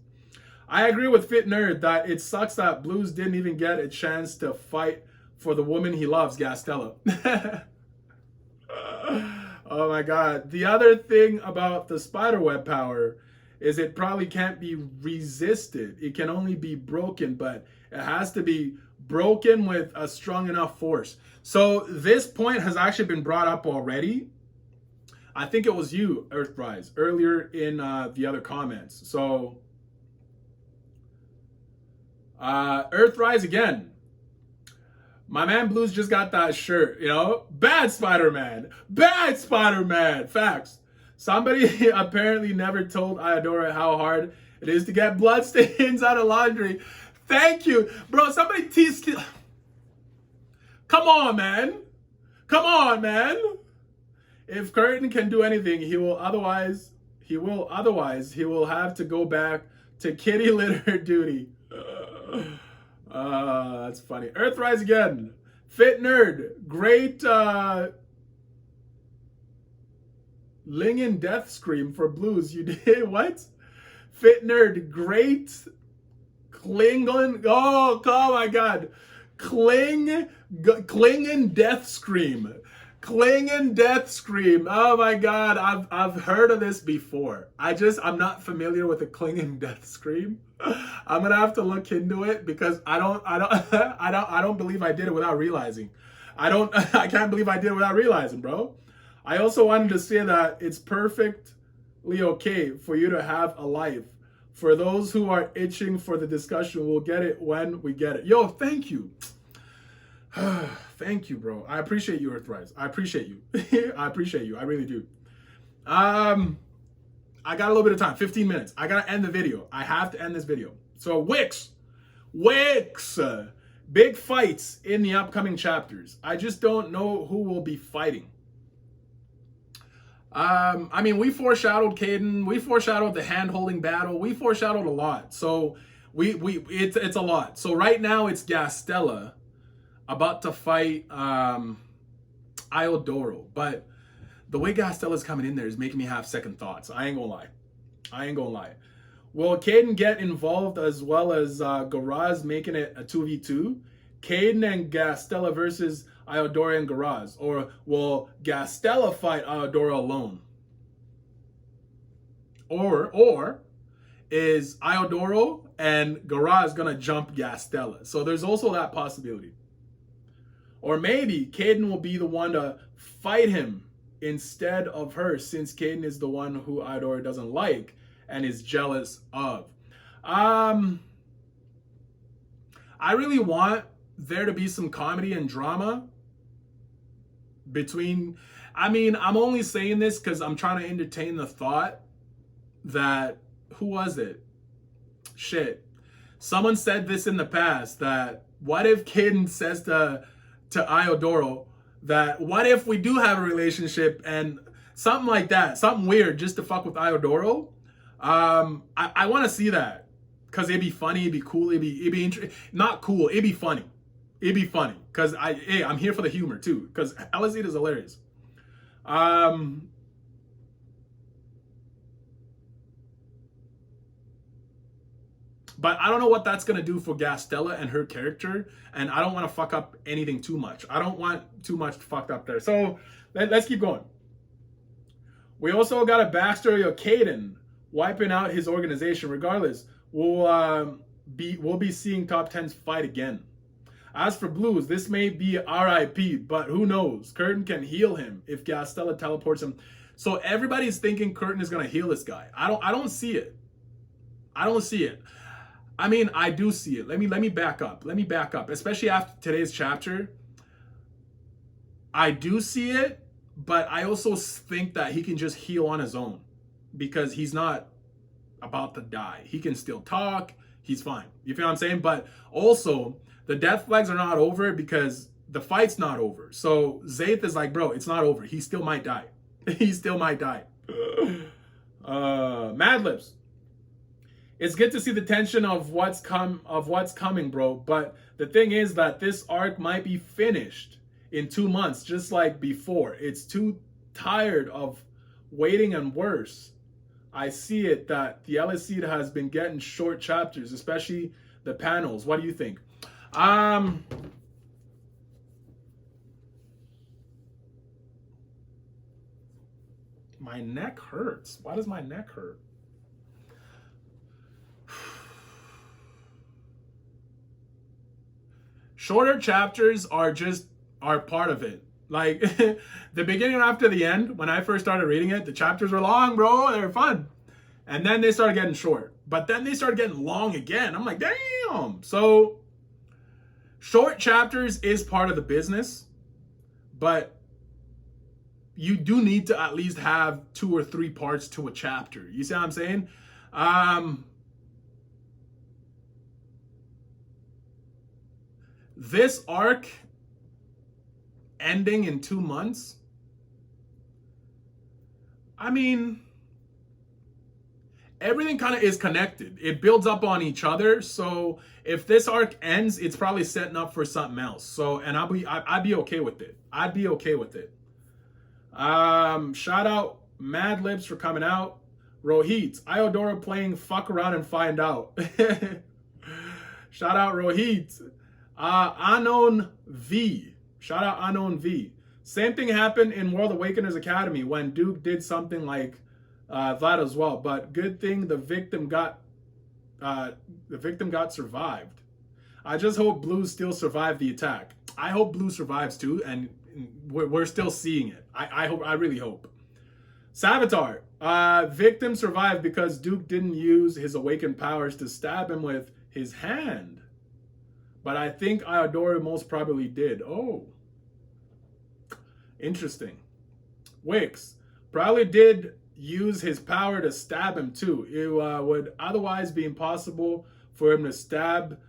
I agree with Fit Nerd that it sucks that Blues didn't even get a chance to fight for the woman he loves, Gastella. Oh my god. The other thing about the spiderweb power is it probably can't be resisted. It can only be broken, but it has to be broken with a strong enough force. So this point has actually been brought up already. I think it was you, Earthrise, earlier in the other comments. So Earthrise again. My man Blues just got that shirt, you know? Bad Spider-Man. Bad Spider-Man. Facts. Somebody apparently never told Iodora how hard it is to get bloodstains out of laundry. Thank you. Bro, somebody teased... Come on, man. Come on, man. If Curtin can do anything, he will otherwise he will have to go back to kitty litter duty. That's funny. Earthrise again. Fit Nerd. Great Lingen death scream for Blues. You did what? Fit Nerd. Great Klingon. Oh my god. Klingon death scream. Klingon death scream. Oh my god, I've heard of this before. I'm not familiar with the Klingon death scream. I'm gonna have to look into it because I don't believe I did it without realizing. I can't believe I did it without realizing, bro. I also wanted to say that it's perfectly okay for you to have a life. For those who are itching for the discussion, we'll get it when we get it. Yo, thank you. Thank you, bro. I appreciate you, Earthrise. I appreciate you. I appreciate you. I really do. I got a little bit of time. 15 minutes. I gotta end the video. I have to end this video. So Wix. Big fights in the upcoming chapters. I just don't know who will be fighting. I mean, we foreshadowed Caden. We foreshadowed the hand-holding battle. We foreshadowed a lot. So it's a lot. So right now it's Gastella about to fight Iodoro. But the way Gastella's coming in there is making me have second thoughts. I ain't gonna lie. Will Caden get involved as well as Garaz making it a 2v2? Caden and Gastella versus Iodora and Garaz? Or will Gastella fight Iodora alone? Or is Iodoro and Garaz gonna jump Gastella? So there's also that possibility. Or maybe Caden will be the one to fight him instead of her, since Caden is the one who Iodora doesn't like and is jealous of. I really want there to be some comedy and drama between... I mean, I'm only saying this because I'm trying to entertain the thought that... Who was it? Shit. Someone said this in the past, that what if Caden says to Iodoro that what if we do have a relationship and something like that, something weird just to fuck with Iodoro. I want to see that because it'd be funny, it'd be cool, it'd be not cool, it'd be funny. It'd be funny because I'm here for the humor too, because Eleceed is hilarious. But I don't know what that's going to do for Gastella and her character. And I don't want to fuck up anything too much. I don't want too much fucked up there. So let's keep going. We also got a backstory of Caden wiping out his organization. Regardless, we'll be seeing top 10s fight again. As for Blues, this may be RIP, but who knows? Curtin can heal him if Gastella teleports him. So everybody's thinking Curtin is going to heal this guy. I don't see it. I don't see it. I mean, I do see it. Let me back up. Let me back up. Especially after today's chapter. I do see it, but I also think that he can just heal on his own because he's not about to die. He can still talk. He's fine. You feel what I'm saying? But also, the death flags are not over because the fight's not over. So Zaith is like, bro, it's not over. He still might die. He still might die. Mad Lips. it's good to see the tension of what's coming, bro. But the thing is that this arc might be finished in 2 months, just like before. It's too tired of waiting, and worse, I see it that the Eleceed has been getting short chapters, especially the panels. What do you think? My neck hurts. Why does my neck hurt? Shorter chapters are part of it. Like the beginning after the end, when I first started reading it, the chapters were long, bro. They were fun. And then they started getting short. But then they started getting long again. I'm like, damn. So short chapters is part of the business, but you do need to at least have 2 or 3 parts to a chapter. You see what I'm saying? This arc ending in 2 months, I mean, everything kind of is connected. It builds up on each other. So if this arc ends, it's probably setting up for something else. So, and I'd be okay with it. I'd be okay with it. Shout out Mad Lips for coming out. Rohit, Iodora playing fuck around and find out. Shout out Rohit. Unknown V. Shout out Unknown V. Same thing happened in World Awakeners Academy when Duke did something like that as well. But good thing the victim got survived. I just hope Blue still survived the attack. I hope Blue survives too, and we're still seeing it. I really hope. Savitar, victim survived because Duke didn't use his awakened powers to stab him with his hand. But I think Iodora most probably did. Oh. Interesting. Wix probably did use his power to stab him too. It would otherwise be impossible for him to stab.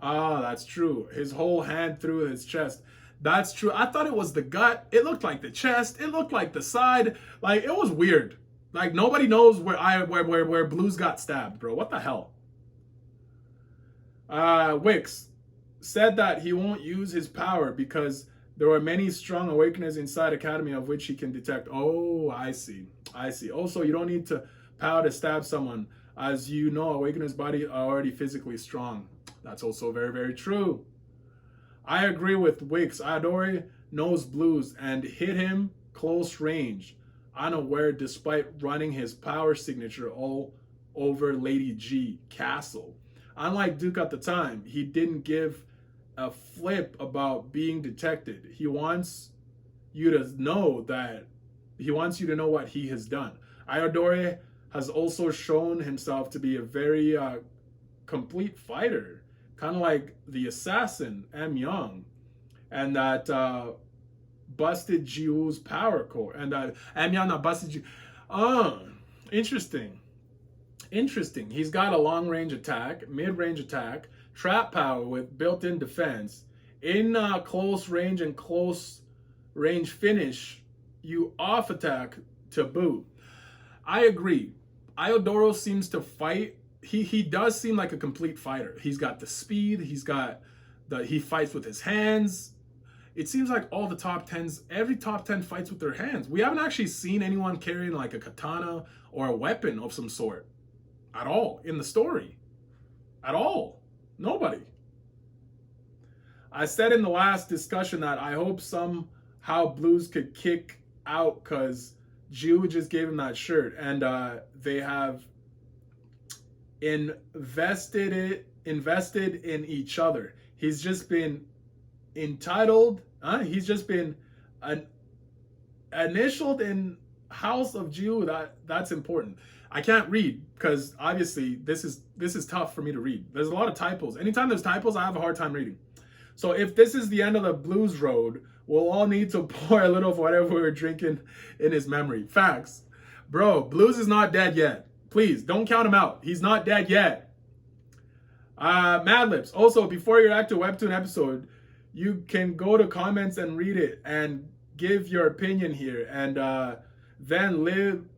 Ah, that's true. His whole hand through his chest. That's true. I thought it was the gut. It looked like the chest. It looked like the side. Like, it was weird. Like, nobody knows where Blues got stabbed, bro. What the hell? Wix said that he won't use his power because there are many strong awakeners inside Academy of which he can detect. Oh, I see. I see. Also, you don't need to power to stab someone. As you know, awakeners' body are already physically strong. That's also very, very true. I agree with Wix. Iodori knows Blues and hit him close range, unaware despite running his power signature all over Lady G castle. Unlike Duke at the time, he didn't give a flip about being detected. He wants you to know what he has done. Iodori has also shown himself to be a very complete fighter, kind of like the assassin M Young, and that busted Jiwoo's power core, and that M Young that busted Jiwoo. Interesting. Interesting. He's got a long range attack, mid range attack, trap power with built-in defense. In close range and close range finish, you off attack to boot. I agree. Iodoro seems to fight. He does seem like a complete fighter. He's got the speed. He fights with his hands. It seems like all the top 10s, every top 10 fights with their hands. We haven't actually seen anyone carrying like a katana or a weapon of some sort at all in the story. At all. Nobody. I said in the last discussion that I hope somehow Blues could kick out because Jiwoo just gave him that shirt, and they have invested in each other. He's just been entitled. He's just been initialed in House of Jiwoo. That's important. I can't read because obviously this is tough for me to read. There's a lot of typos. Anytime there's typos, I have a hard time reading. So if this is the end of the Blues road, we'll all need to pour a little of whatever we were drinking in his memory. Facts. Bro, Blues is not dead yet. Please, don't count him out. He's not dead yet. Mad Lips. Also, before you react to a Webtoon episode, you can go to comments and read it and give your opinion here, and then live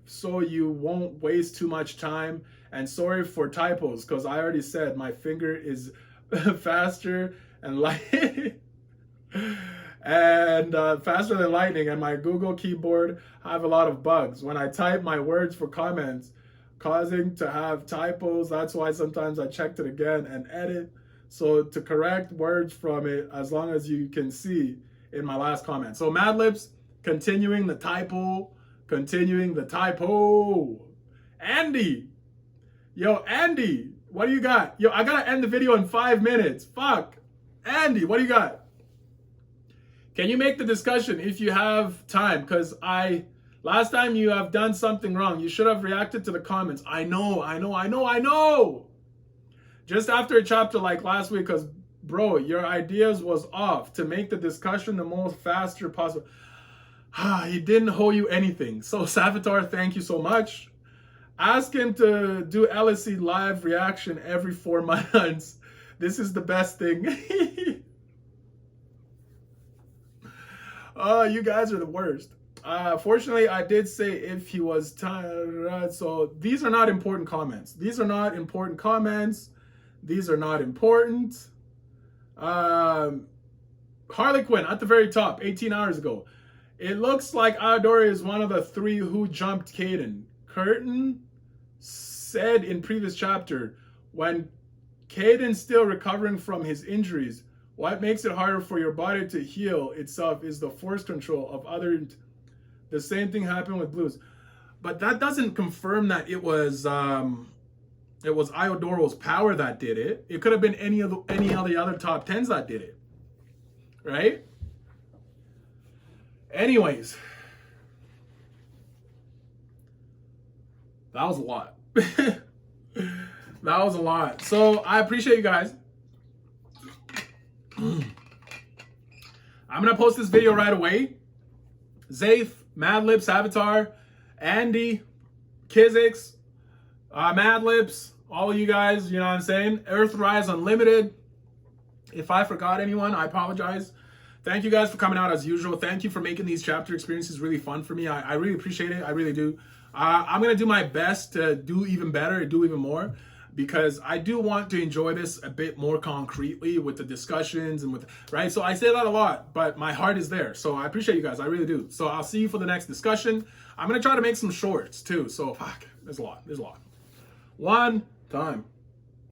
so you won't waste too much time And sorry for typos, because I already said my finger is faster and light and faster than lightning, and my Google keyboard have a lot of bugs. When I type my words for comments, causing to have typos. That's why sometimes I checked it again and edit. So to correct words from it, as long as you can see in my last comment. So Mad Libs, continuing the typo. Andy. Yo, Andy, what do you got? Yo, I gotta end the video in 5 minutes. Fuck. Andy, what do you got? Can you make the discussion if you have time? Because last time you have done something wrong. You should have reacted to the comments. I know. Just after a chapter like last week, because, bro, your ideas was off to make the discussion the most faster possible. He didn't owe you anything. So, Savitar, thank you so much. Ask him to do Eleceed live reaction every 4 months. This is the best thing. Oh, you guys are the worst. Fortunately, I did say if he was tired. So these are not important comments. These are not important. Harley Quinn at the very top, 18 hours ago. It looks like Aodori is one of the 3 who jumped Caden. Curtin said in previous chapter, when Caden's still recovering from his injuries, what makes it harder for your body to heal itself is the force control of other. The same thing happened with Blues, but that doesn't confirm that it was Iodoro's power that did it. It could have been any of the other top 10s that did it, right? Anyways, that was a lot. That was a lot. So I appreciate you guys. I'm gonna post this video right away. Zafe, Madlibs, Avatar, Andy, Kizix, Madlibs, all of you guys, you know what I'm saying? Earthrise Unlimited. If I forgot anyone, I apologize. Thank you guys for coming out as usual. Thank you for making these chapter experiences really fun for me. I really appreciate it. I really do. I'm gonna do my best to do even better, do even more, because I do want to enjoy this a bit more concretely with the discussions and with, right? So I say that a lot, but my heart is there. So I appreciate you guys. I really do. So I'll see you for the next discussion. I'm going to try to make some shorts too. So fuck, there's a lot. One time.